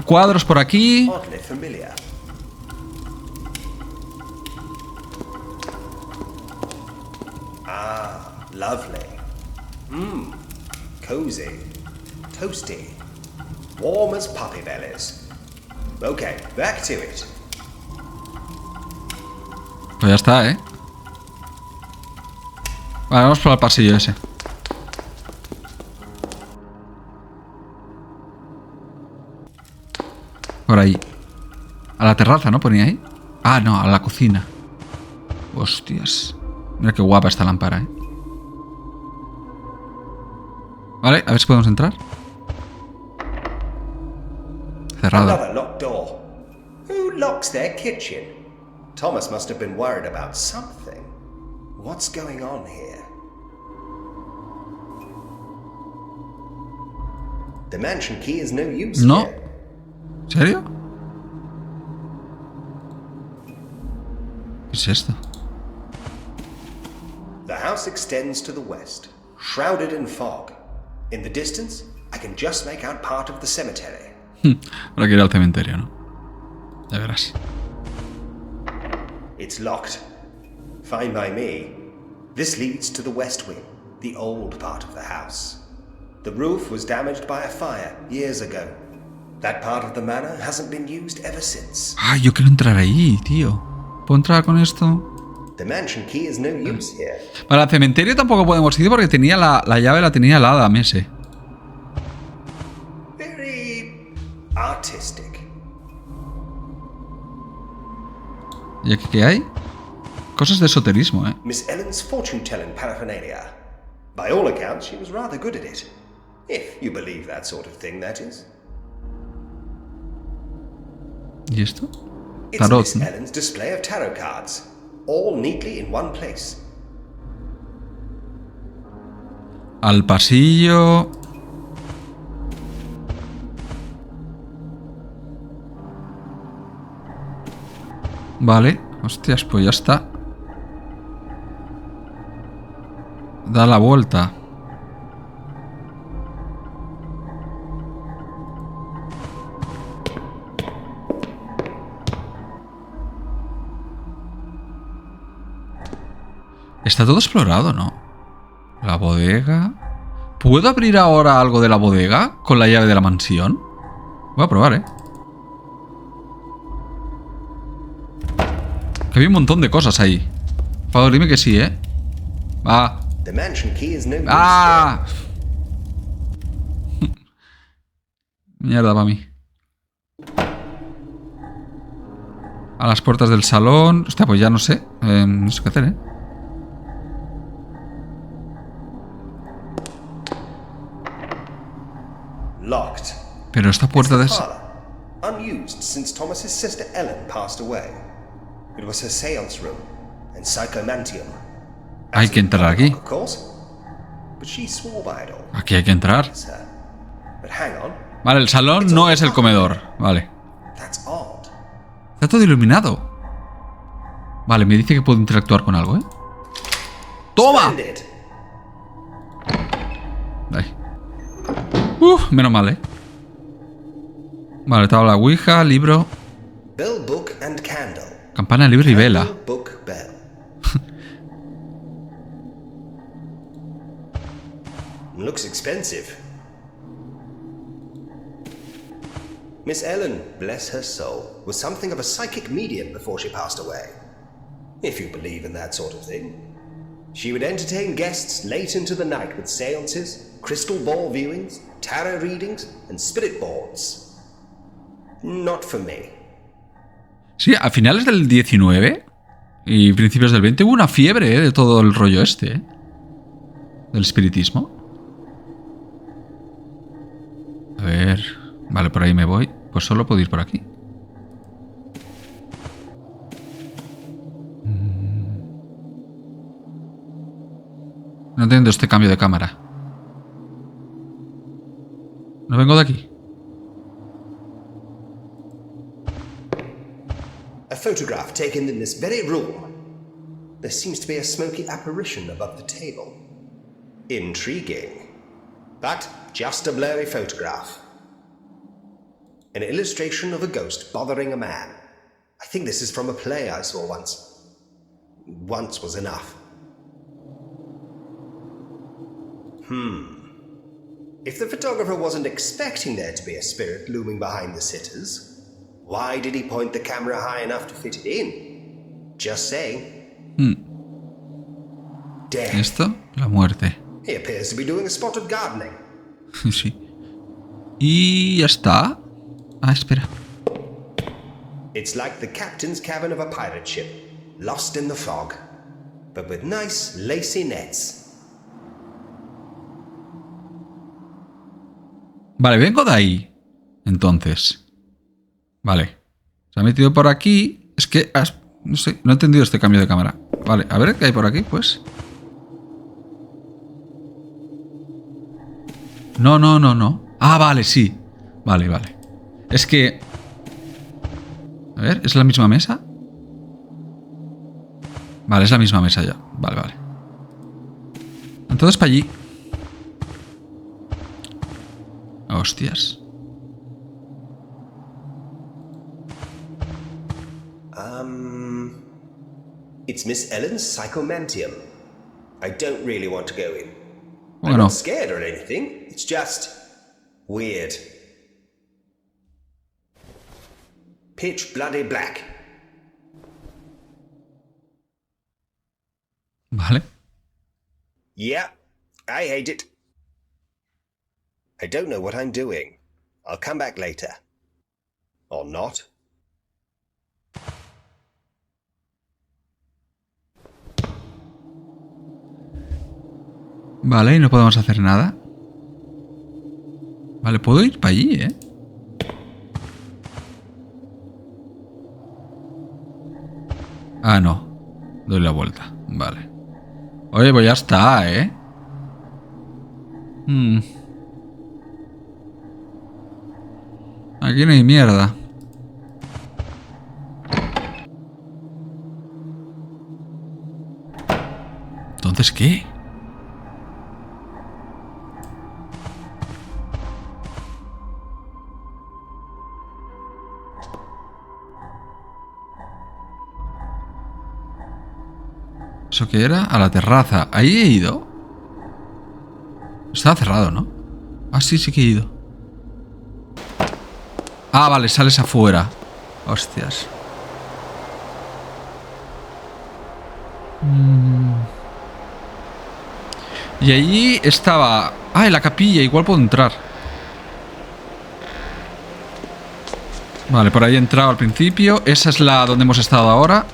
Cuadros por aquí.
Oddly familiar. Ah, lovely. Cozy. Toasty. Warm as puppy bellies. Okay, back to it.
Pues ya está, ¿eh? Vale, vamos por el pasillo ese. Por ahí. A la terraza, ¿no? Ponía ahí. Ah, no, a la cocina. Hostias. Mira qué guapa esta lámpara, ¿eh? Vale, a ver si podemos entrar. Cerrado.
Another locked door. Who locks their kitchen? Thomas must have been worried about something. What's going on here? The mansion key is no use
No.
here.
¿En serio? ¿Qué es esto?
The house extends to the west, shrouded in fog. In the distance, I can just make out part of the cemetery.
Ahora quiero ir al cementerio, ¿no? Ya verás.
It's locked. Fine by me. This leads to the west wing, the old part of the house. The roof was damaged by a fire years ago. That part of the manor hasn't been used ever since.
Ah, yo quiero entrar ahí, tío. ¿Puedo entrar con esto?
The mansion key is no use here.
Vale, al cementerio tampoco podemos ir porque tenía la llave la tenía el Adam ese.
Very artistic.
¿Y aquí qué hay? Cosas de esoterismo, ¿eh?
Miss Ellen's fortune-telling paraphernalia. By all accounts, she was rather good at it. If you believe that sort of thing, that is.
¿Y esto?
It's
Tarot,
Miss
¿no?
Ellen's display of tarot cards, all neatly in one place.
Al pasillo. Vale. Hostias, pues ya está. Da la vuelta. Está todo explorado, ¿no? La bodega. ¿Puedo abrir ahora algo de la bodega con la llave de la mansión? Voy a probar, ¿eh? Que había un montón de cosas ahí. Por favor, dime que sí, ¿eh? Va.
The mansion key is no use
¡Ah! Mierda para mí. A las puertas del salón. Hostia, pues ya no sé. No sé qué hacer, ¿eh?
here. Locked.
Pero esta puerta de...
It's the parlor, unused since Thomas's sister Ellen passed away. It was her seance room and psychomantium.
Hay que entrar aquí.
Of course. But she swore by it all.
Aquí hay que entrar.
It's her. But hang on,
Vale, el salón no es el comedor. Vale.
that's odd.
Está todo iluminado. Vale, me dice que puedo interactuar con algo, ¿eh? ¡Toma!
Splendid.
Ahí. Menos mal, ¿eh? Vale, tabla Ouija, libro...
Bell book and candle.
Campana, libro y vela.
Candle, book, bell. Looks expensive. Miss Ellen, bless her soul, was something of a psychic medium before she passed away. If you believe in that sort of thing. She would entertain guests late into the night with seances, crystal ball viewings, tarot readings, and spirit boards. Not for me.
Sí, a finales del 19 y principios del 20 hubo una fiebre de todo el rollo este, del espiritismo. A ver... Vale, por ahí me voy. Pues solo puedo ir por aquí. No entiendo este cambio de cámara. ¿No vengo de aquí?
A photograph taken in this very room. There seems to be a smoky apparition above the table. Intriguing. But just a blurry photograph. An illustration of a ghost bothering a man. I think this is from a play I saw once. Once was enough. If the photographer wasn't expecting there to be a spirit looming behind the sitters, why did he point the camera high enough to fit it in? Just saying. Death.
Esto, la muerte.
He appears to be doing a spot of gardening.
Sí. Y ya está. Ah, espera.
It's like the captain's cabin of a pirate ship, lost in the fog, but with nice, lacy nets.
Vale, vengo de ahí. Entonces. Vale. Se ha metido por aquí. Es que... no sé, no he entendido este cambio de cámara. Vale, a ver qué hay por aquí, pues. No, no, no, no. Ah, vale, sí. Vale, vale. Es que... A ver, ¿es la misma mesa? Vale, es la misma mesa ya. Vale, vale. Entonces para allí. Hostias.
It's Miss Ellen's psychomantium. I don't really want to go in. I'm
Bueno.
not scared or anything. It's just weird. Pitch bloody black.
Vale.
Yeah, I hate it. I don't know what I'm doing. I'll come back later. Or not.
Vale, y no podemos hacer nada. Vale, puedo ir para allí, ¿eh? Ah, no. Doy la vuelta. Vale. Oye, pues ya está, ¿eh? Aquí no hay mierda. ¿Entonces qué? ¿Eso qué era? A la terraza. ¿Ahí he ido? Estaba cerrado, ¿no? Ah, sí, sí que he ido. Ah, vale, sales afuera. Hostias. Y allí estaba... Ah, en la capilla, igual puedo entrar. Vale, por ahí he entrado al principio. Esa es la donde hemos estado ahora.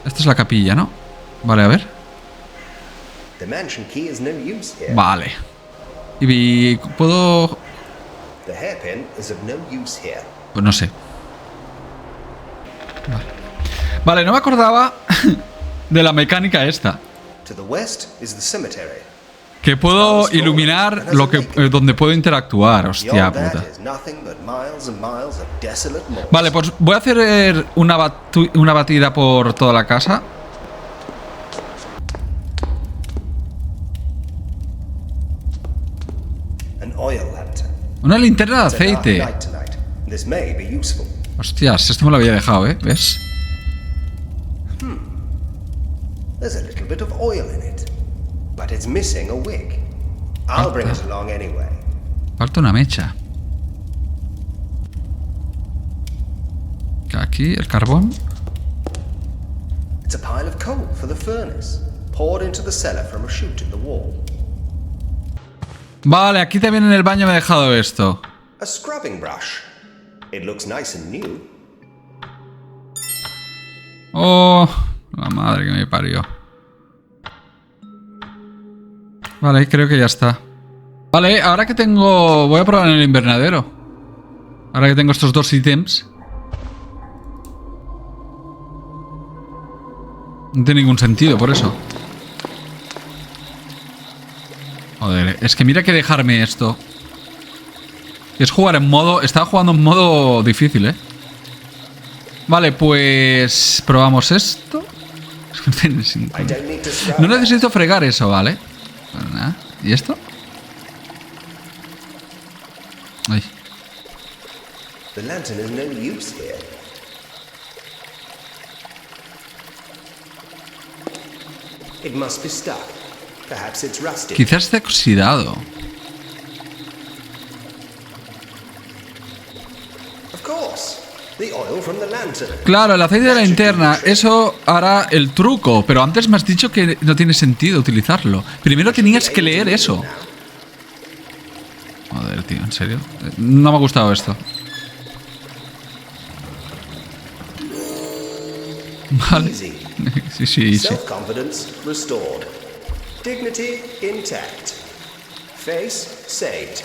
Esta es la capilla, ¿no? Vale, a ver.
The mansion key is no use here.
Vale. Y puedo...
The hairpin is of no use here.
Pues no sé. Vale. Vale, no me acordaba de la mecánica esta.
To the west is the cemetery.
Que puedo iluminar lo que donde puedo interactuar. Hostia
Beyond
puta.
that is nothing but miles and miles of desolate moors.
Vale, pues voy a hacer una batida por toda la casa.
oil lantern.
Una linterna de
It's a dark
aceite.
night tonight. This may be useful.
Hostias, esto me lo había dejado, ¿ves?
There's a little bit of oil in it, but it's missing a wick. I'll bring it along anyway.
Falta una mecha. Aquí, el carbón.
It's a pile of coal for the furnace, poured into the cellar from a chute in the wall.
Vale, aquí también en el baño me he dejado esto.
A scrubbing brush. It looks nice and new.
Oh, la madre que me parió. Vale, creo que ya está. Vale, ahora que tengo... Voy a probar en el invernadero. Ahora que tengo estos dos ítems. No tiene ningún sentido, por eso. Joder, es que mira que dejarme esto. Es jugar en modo... Estaba jugando en modo difícil, ¿eh? Vale, pues... Probamos esto.
I don't need to scrub
No
that.
necesito fregar eso, ¿vale? Pues nada. ¿Y esto? Ay.
The lantern is no use here. It must be stuck. Perhaps it's rusted.
Quizás esté oxidado.
Of course. The oil from the lantern.
Claro, el aceite de la linterna, eso hará el truco, pero antes me has dicho que no tiene sentido utilizarlo. Primero tenías que leer eso. Joder, tío, ¿en serio? No me ha gustado esto. Vale.
Easy.
Sí, sí, sí.
Self-confidence restored. Dignity intact. Face saved.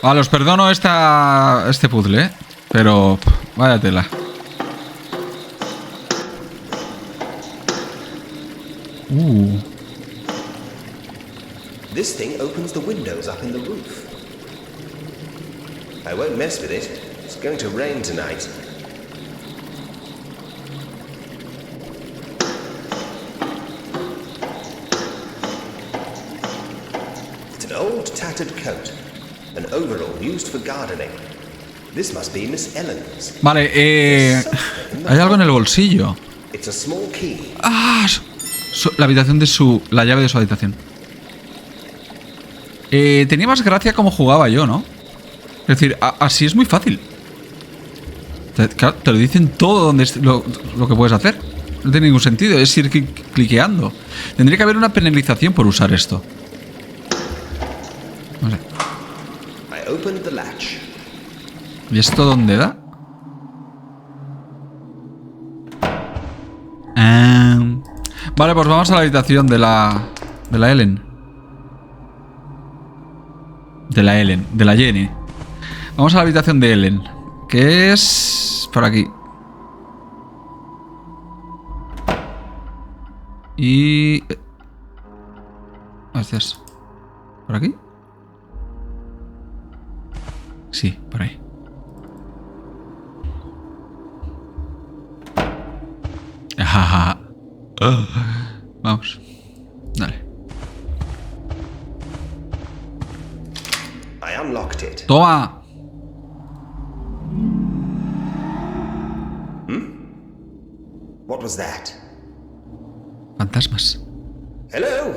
Vale, os perdono este puzzle, ¿eh? Pero... vaya tela.
This thing opens the windows up in the roof. I won't mess with it. It's going to rain tonight. It's an old tattered coat. An overall used for gardening. This must be Miss Ellen's.
Vale, hay algo en el bolsillo.
It's a small key.
¡Ah! La habitación de su... La llave de su habitación. Tenía más gracia como jugaba yo, ¿no? Es decir, así es muy fácil. Te lo dicen todo donde lo que puedes hacer. No tiene ningún sentido, es ir cliqueando. Tendría que haber una penalización por usar esto. No sé.
I opened the latch.
¿Y esto dónde da? Vale, pues vamos a la habitación de la Ellen. De la Jenny. Vamos a la habitación de Ellen, que es por aquí. Y... Hostias. ¿Por aquí? Sí, por ahí. Ajá. Vamos. Dale.
I unlocked it.
Toma.
What was that?
Fantasmas.
Hello?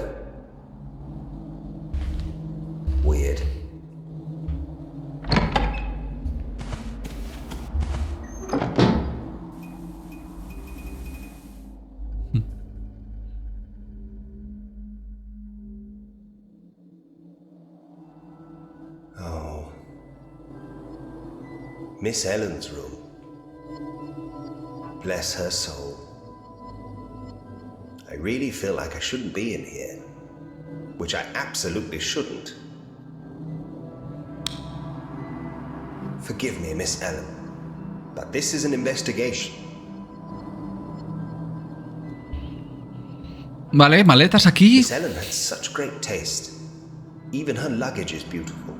Weird. Oh. Miss Ellen's room. Bless her soul. I really feel like I shouldn't be in here. Which I absolutely shouldn't. Forgive me, Miss Ellen, but this is an investigation.
Vale, maletas aquí.
Miss Ellen had such great taste. Even her luggage is beautiful.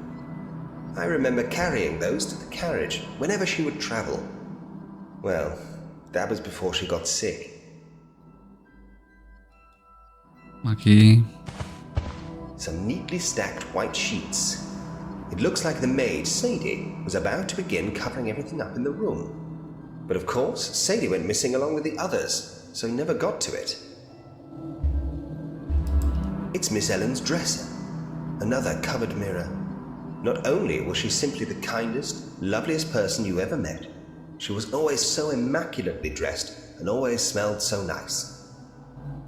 I remember carrying those to the carriage whenever she would travel. Well, that was before she got sick.
Aquí.
some neatly stacked white sheets. It looks like the maid, Sadie, was about to begin covering everything up in the room. But of course, Sadie went missing along with the others, so he never got to it. It's Miss Ellen's dresser. Another covered mirror. Not only was she simply the kindest, loveliest person you ever met, she was always so immaculately dressed and always smelled so nice.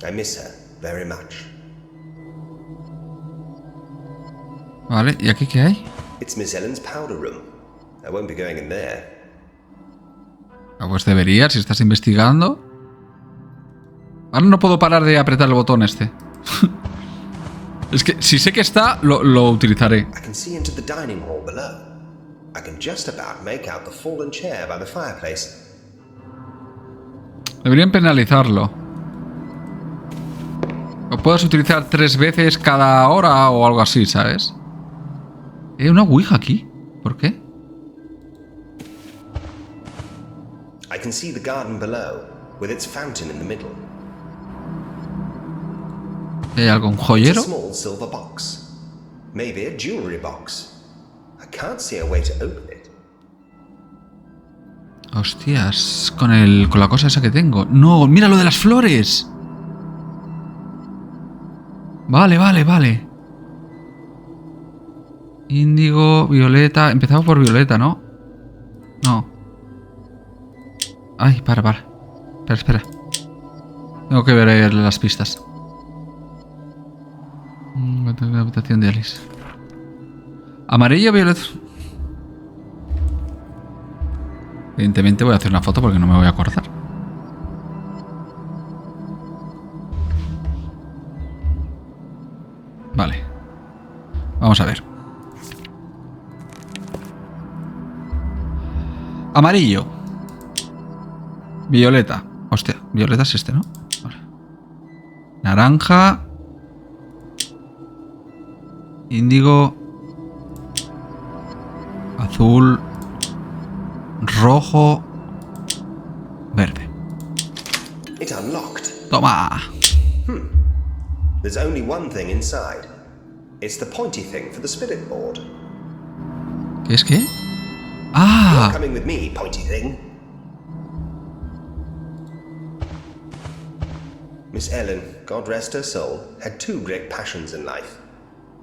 I miss her very much.
Vale, ¿y aquí qué hay?
It's Miss Ellen's powder room. I won't be going in there.
Ah, pues deberías, si estás investigando. Ahora no puedo parar de apretar el botón este. Es que si sé que está, lo utilizaré.
I can see into the dining hall below. I can just about make out the fallen chair by the fireplace.
Deberían penalizarlo. Lo puedes utilizar 3 veces cada hora o algo así, ¿sabes? Hay una ouija aquí. ¿Por qué?
I can see the garden below, with its fountain in the middle.
¿Hay algún
It's a
joyero?
small silver box. Maybe a jewelry box. I can't see a way to open it.
Hostias, con la cosa esa que tengo. No, mira lo de las flores. Vale. Índigo, violeta. Empezamos por violeta, ¿no? No. Ay, para. Espera. Tengo que ver las pistas. La habitación de Alice. Amarillo, violeta. Evidentemente voy a hacer una foto porque no me voy a acordar. Vale. Vamos a ver. Amarillo. Violeta. Hostia, violeta es este, ¿no? Vale. Naranja. Índigo. Azul. Rojo. Verde.
It unlocked.
Toma.
There's only one thing inside. It's the pointy thing for the spirit board.
¿Qué es qué?
You're
Ah.
coming with me, pointy thing. Miss Ellen, God rest her soul, had 2 great passions in life.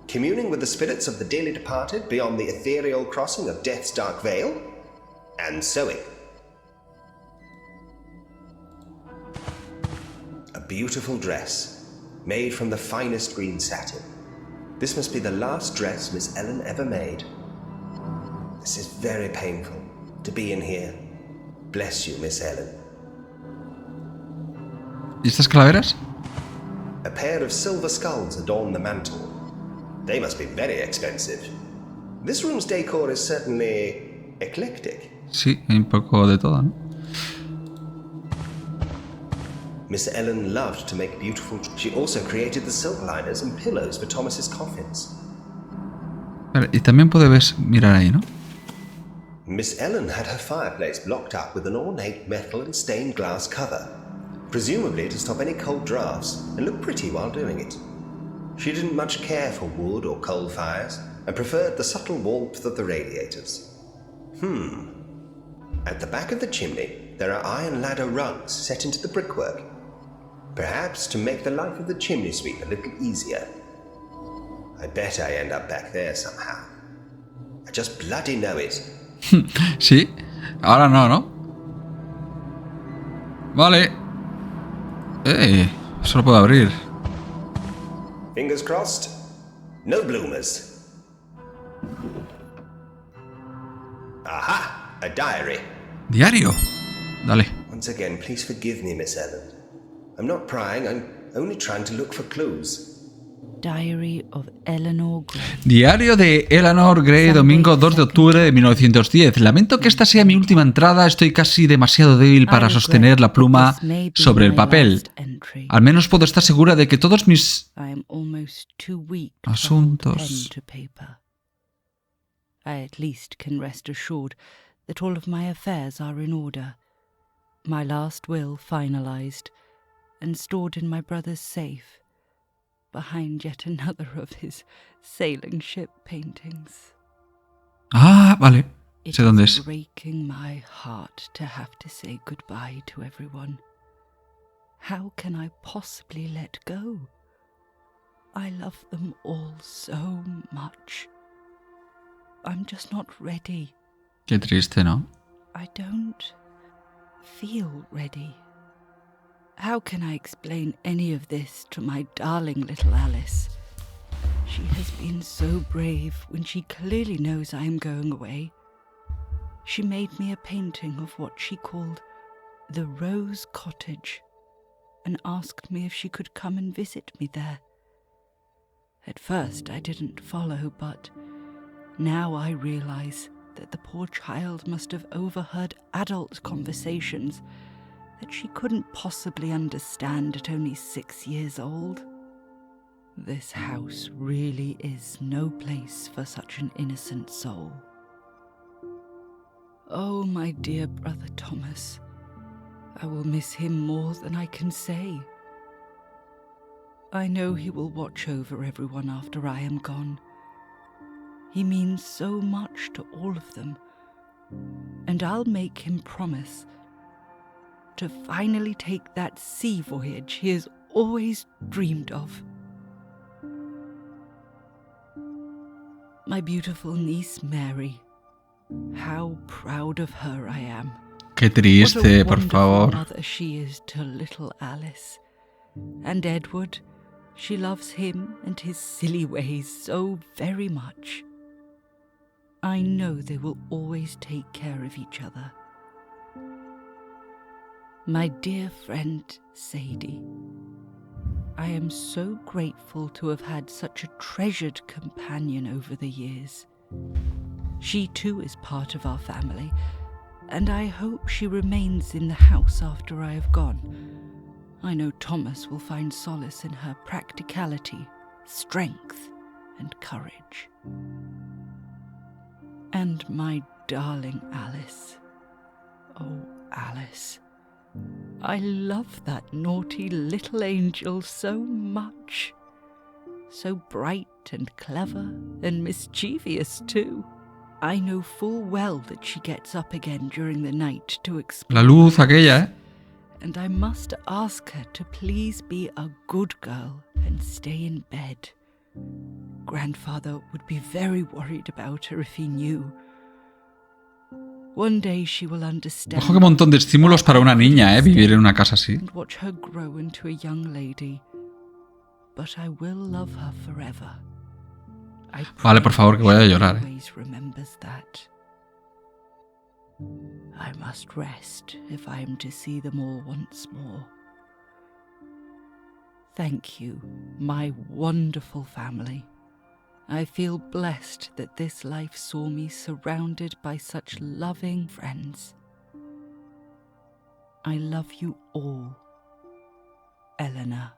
Communing with the spirits of the dearly departed beyond the ethereal crossing of death's dark veil, and sewing. A beautiful dress, made from the finest green satin. This must be the last dress Miss Ellen ever made. This is very painful, to be in here. Bless you, Miss Ellen.
¿Y estas calaveras?
A pair of silver skulls adorn the mantle. They must be very expensive. This room's decor is certainly eclectic.
Sí, hay un poco de todo, ¿no?
Miss Ellen loved to make beautiful. She also created the silk liners and pillows for Thomas's coffins.
Vale, y también puedes mirar ahí, ¿no?
Miss Ellen had her fireplace blocked up with an ornate metal and stained glass cover, presumably to stop any cold drafts and look pretty while doing it. She didn't much care for wood or coal fires and preferred the subtle warmth of the radiators. At the back of the chimney, there are iron ladder rungs set into the brickwork, perhaps to make the life of the chimney sweep a little easier. I bet I end up back there somehow. I just bloody know it.
Sí. Ahora no, ¿no? Vale. Eso lo puedo abrir.
Fingers crossed. No bloomers. Aha! A diary.
Diario. Dale.
Once again, please forgive me, Miss Ellen. I'm not prying, I'm only trying to look for clues.
Diary of Eleanor Gray.
Diario de Eleanor Gray, domingo 2 de octubre de 1910. Lamento que esta sea mi última entrada. Estoy casi demasiado débil para sostener la pluma sobre el papel. Al menos puedo estar segura de que todos mis asuntos...
I at least can rest assured that all of my affairs are in order. My last will finalized and stored in my brother's safe, behind yet another of his sailing ship paintings.
Ah, vale. Sé dónde
It's
es.
breaking my heart to have to say goodbye to everyone. How can I possibly let go? I love them all so much. I'm just not ready.
Qué triste, ¿no?
I don't feel ready. How can I explain any of this to my darling little Alice? She has been so brave when she clearly knows I am going away. She made me a painting of what she called the Rose Cottage and asked me if she could come and visit me there. At first I didn't follow, but now I realize that the poor child must have overheard adult conversations that she couldn't possibly understand at only 6 years old. This house really is no place for such an innocent soul. Oh, my dear brother Thomas, I will miss him more than I can say. I know he will watch over everyone after I am gone. He means so much to all of them, and I'll make him promise to finally take that sea voyage he has always dreamed of. My beautiful niece Mary, how proud of her I am.
Qué
What
triste,
a
por
wonderful
favor.
mother she is to little Alice. And Edward, she loves him and his silly ways so very much. I know they will always take care of each other. My dear friend Sadie, I am so grateful to have had such a treasured companion over the years. She too is part of our family, and I hope she remains in the house after I have gone. I know Thomas will find solace in her practicality, strength, and courage. And my darling Alice. Oh, Alice. I love that naughty little angel so much. So bright and clever and mischievous too. I know full well that she gets up again during the night to explore.
La luz aquella, ¿eh?
And I must ask her to please be a good girl and stay in bed. Grandfather would be very worried about her if he knew. One day she will understand.
Ojo, qué montón de estímulos para una niña, vivir en una casa así.
And watch her grow into a young lady. But I will love her forever. I
Vale, por favor, que voy a
pray
llorar,
she always remembers that. I must rest if I am to see them all once more. Thank you, my wonderful family. I feel blessed that this life saw me surrounded by such loving friends. I love you all, Eleanor.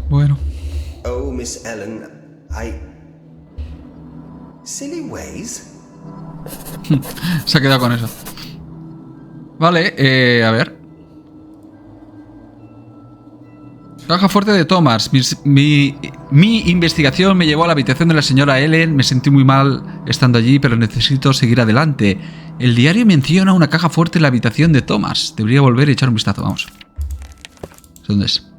Bueno.
Oh, Miss Ellen, Silly ways?
Se ha quedado con eso. Vale, a ver. Caja fuerte de Thomas. Mi investigación me llevó a la habitación de la señora Ellen. Me sentí muy mal estando allí, pero necesito seguir adelante. El diario menciona una caja fuerte en la habitación de Thomas. Debería volver y echar un vistazo. Vamos. ¿Dónde es?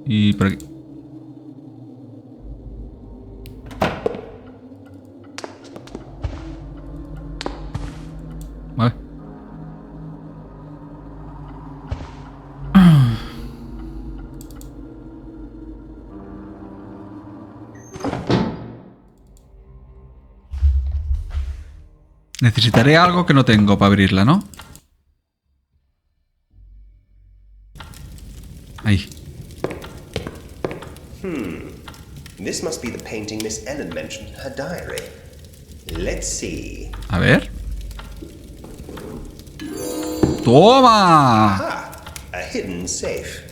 Y por aquí. Vale. Necesitaré algo que no tengo para abrirla, ¿no? Ahí.
This must be the painting Miss Ellen mentioned in her diary. Let's see.
A ver. ¡Toma!
Ah, hidden safe.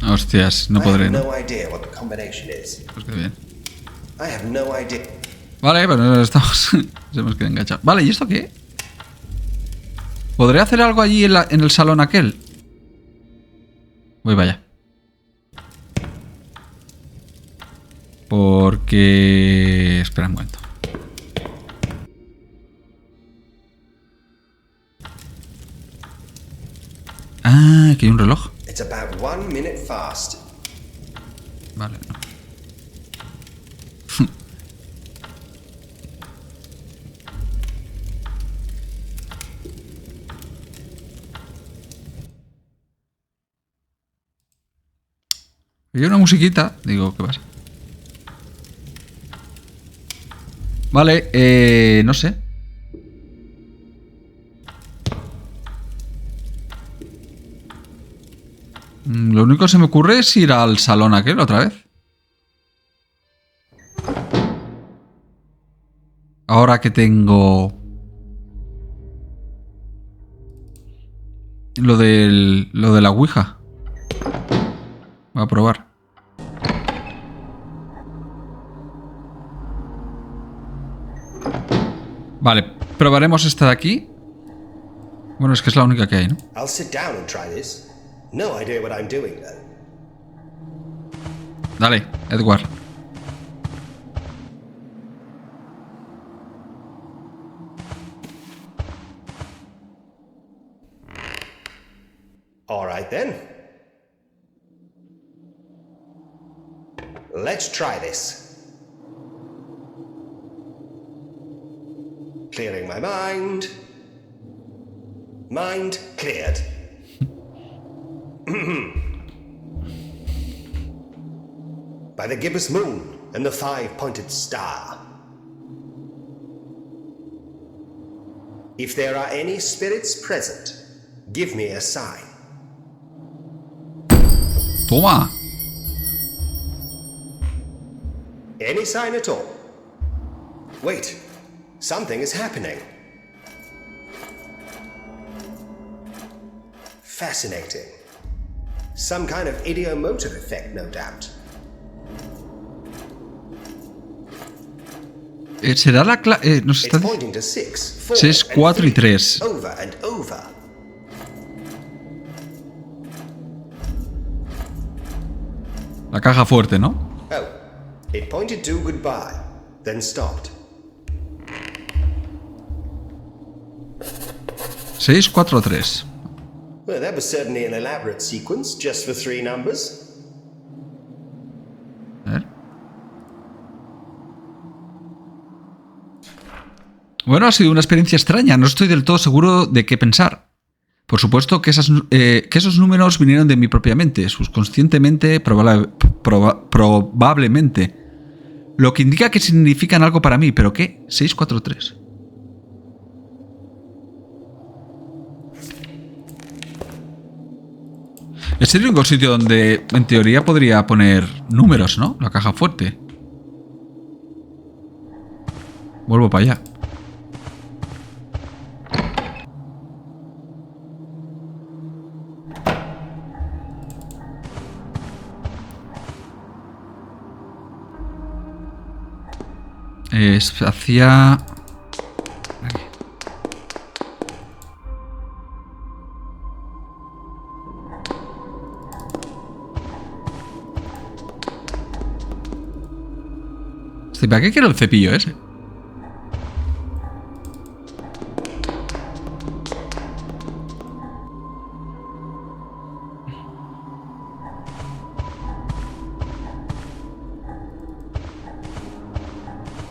Hostias, no podré,
I have
¿no?
no idea what the combination is.
Pues qué bien.
I have no idea.
Vale, pero estamos... Se hemos quedado enganchados. Vale, ¿y esto qué? ¿Podré hacer algo allí en el salón aquel? Voy, vaya. Porque... Espera un momento. Ah, aquí hay un reloj.
It's about 1 minute fast.
Vale, no. Hay una musiquita. Digo, ¿qué pasa? Vale, no sé. Lo único que se me ocurre es ir al salón aquel otra vez. Ahora que tengo... Lo de la Ouija. Voy a probar. Vale, probaremos esta de aquí. Bueno, es que es la única que hay, ¿no?
I'll sit down and try this. No idea what I'm doing, though.
Dale, Edward.
All right, then. Let's try this. Clearing my mind. Mind cleared. By the gibbous moon and the 5-pointed star. If there are any spirits present, give me a sign.
Toma.
Any sign at all. Wait, something is happening. Fascinating. Some kind of idiomotor effect, no doubt.
¿Será la clave? Nos
It's
está...
pointing to 6, 4,
6, 4 y 3.
Over and over.
La caja fuerte, ¿no?
Oh, it pointed to goodbye, then stopped.
6, 4, 3.
Well, that was certainly an elaborate sequence, just for 3 numbers.
A ver. Bueno, ha sido una experiencia extraña. No estoy del todo seguro de qué pensar. Por supuesto que esos números vinieron de mi propia mente, subconscientemente, probablemente. Lo que indica que significan algo para mí, pero ¿qué? 6, 4, 3. Es el único sitio donde, en teoría, podría poner números, ¿no? La caja fuerte. Vuelvo para allá. Es hacia... Aquí. ¿Para qué quiero el cepillo ese?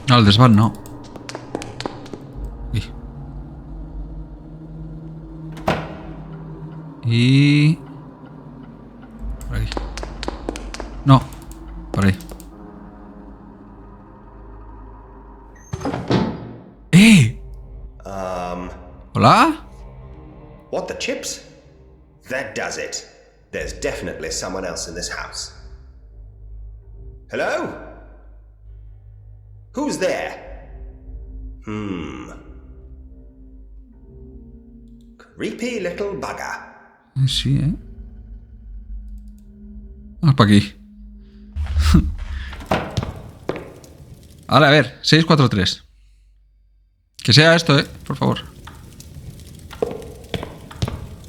No, el desván no. Y... Por aquí. No, por ahí. ¿Hola?
What, the chips? That does it. There's definitely someone else in this house. Hello? Who's there? Creepy little bugger.
Sí, ¿eh? Vamos para aquí. Vale, a ver. 643. Que sea esto, por favor.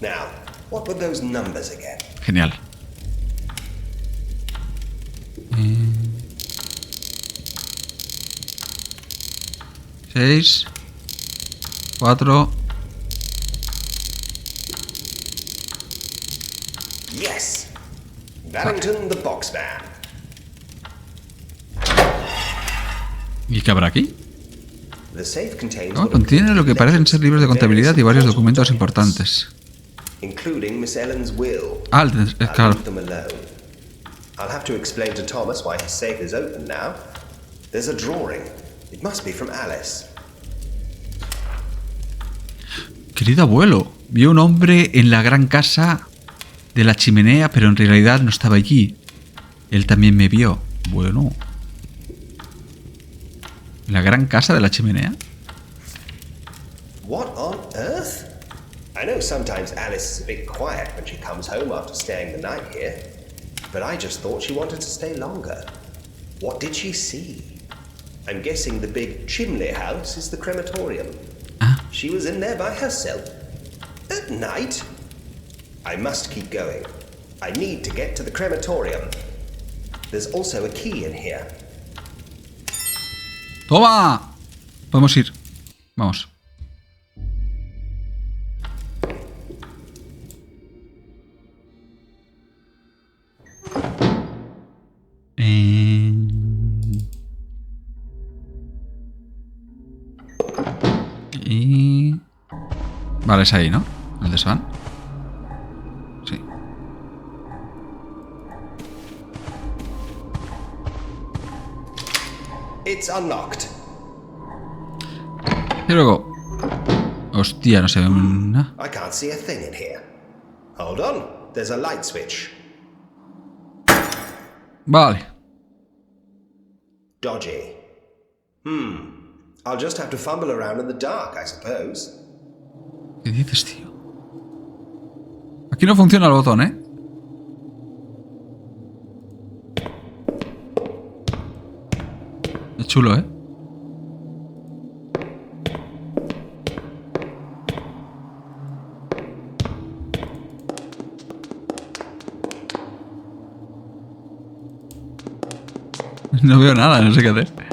Now, what were those numbers again?
Genial. 6 4.
Yes! Barrington the Boxman.
¿Y qué habrá aquí?
The safe contains
Oh, contiene lo que parecen ser libros de contabilidad y varios documentos importantes.
including Miss Ellen's will.
Claro.
I'll leave them alone. I'll have to explain to Thomas why his safe is open now. There's a drawing. It must be from Alice.
Querido abuelo, vi un hombre en la gran casa de la chimenea, pero en realidad no estaba allí. Él también me vio. Bueno. ¿En la gran casa de la chimenea?
What on earth? I know sometimes Alice is a bit quiet when she comes home after staying the night here, but I just thought she wanted to stay longer. What did she see? I'm guessing the big chimney house is the crematorium. She was in there by herself? At night? I must keep going. I need to get to the crematorium. There's also a key in here.
¡Toma! Podemos ir. Vamos. Y... Vale, es ahí, ¿no? El desván. Sí.
It's unlocked.
Y luego... Hostia, no se ve una...
I can't see a thing in here. Hold on. There's a light switch.
Vale.
Dodgy. I'll just have to fumble around in the dark, I suppose.
¿Qué dices, tío? Aquí no funciona el botón, ¿eh? Es chulo, ¿eh? No veo nada, no sé qué hacer.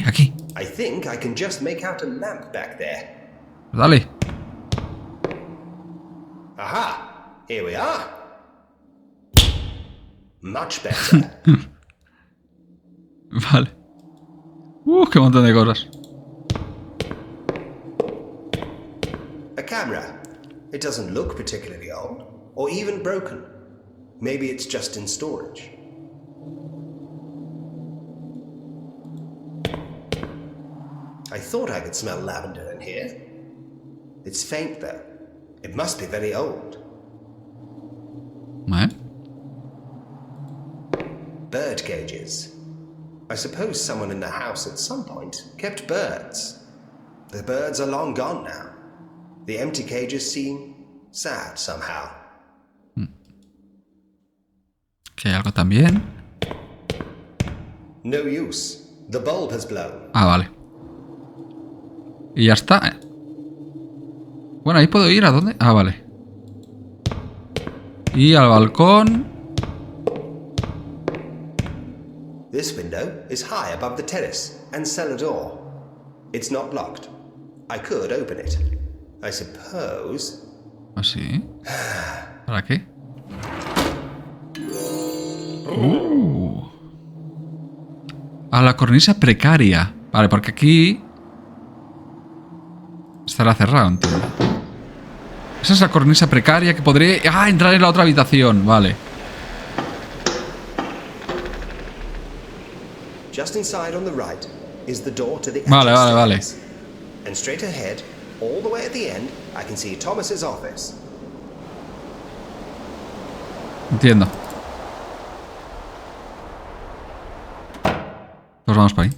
Aquí.
I think I can just make out a lamp back there.
Dale.
Aha! Here we are. Much better.
Vale. Qué montón de cosas.
A camera. It doesn't look particularly old, or even broken. Maybe it's just in storage. I thought I could smell lavender in here. It's faint though. It must be very old.
¿Eh?
Bird cages. I suppose someone in the house at some point kept birds. The birds are long gone now. The empty cages seem sad somehow.
Que hay algo también.
No use. The bulb has blown.
Ah, vale. Y ya está. Bueno, ahí puedo ir. ¿A dónde? Ah, vale. Y al balcón.
This window is high above the terrace and cellar door. It's not locked. I could open it. I suppose.
¿Así? ¿Para qué? A la cornisa precaria. Vale, porque aquí estará cerrado, entiendo. Esa es la cornisa precaria que podré... ¡Ah! Entrar en la otra habitación. Vale.
Just inside on the right is the door to the
Vale,
attic
vale, vale.
stairs. And straight ahead, all the way at the end, I can see Thomas's office.
Entiendo. Pues vamos para ahí.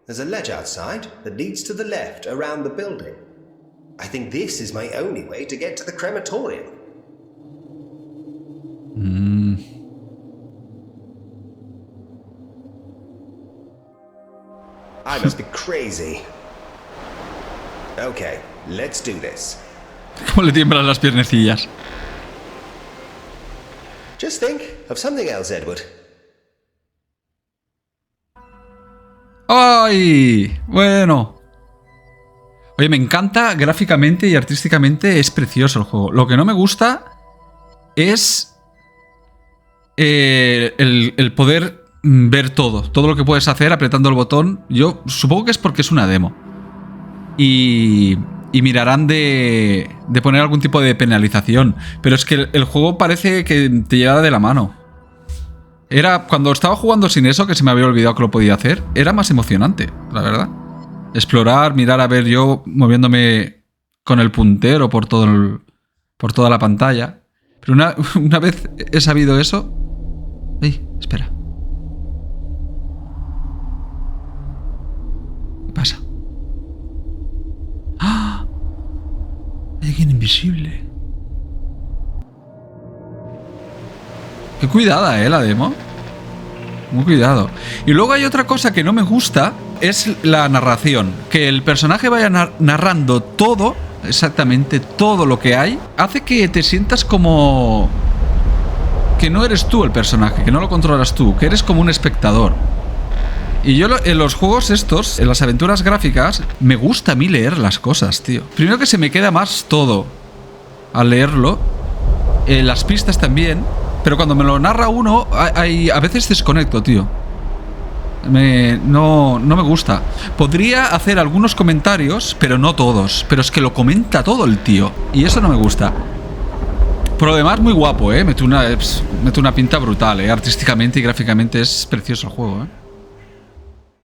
There's a ledge outside that leads to the left around the building. I think this is my only way to get to the crematorium. I must be crazy. Okay, let's do this.
¿Cómo le tiemblan las piernecillas?
Just think of something else, Edward.
¡Ay! Bueno. Oye, me encanta gráficamente y artísticamente, es precioso el juego. Lo que no me gusta es el poder ver todo lo que puedes hacer apretando el botón. Yo supongo que es porque es una demo. Y mirarán de poner algún tipo de penalización. Pero es que el juego parece que te lleva de la mano. Cuando estaba jugando sin eso, que se me había olvidado que lo podía hacer, era más emocionante, la verdad. Explorar, mirar, a ver, yo moviéndome con el puntero por toda la pantalla. Pero una vez he sabido eso... ¡Ay! Espera. ¿Qué pasa? ¡Ah! Hay alguien invisible. Qué cuidada, la demo. Muy cuidado. Y luego hay otra cosa que no me gusta, es la narración. Que el personaje vaya narrando todo, exactamente todo lo que hay, hace que te sientas como... que no eres tú el personaje, que no lo controlas tú, que eres como un espectador. Y yo en los juegos estos, en las aventuras gráficas, me gusta a mí leer las cosas, tío. Primero que se me queda más todo al leerlo. Las pistas también. Pero cuando me lo narra uno, a veces desconecto, tío. No me gusta. Podría hacer algunos comentarios, pero no todos. Pero es que lo comenta todo el tío. Y eso no me gusta. Por lo demás, muy guapo, ¿eh? Mete una pinta brutal, ¿eh? Artísticamente y gráficamente es precioso el juego, ¿eh?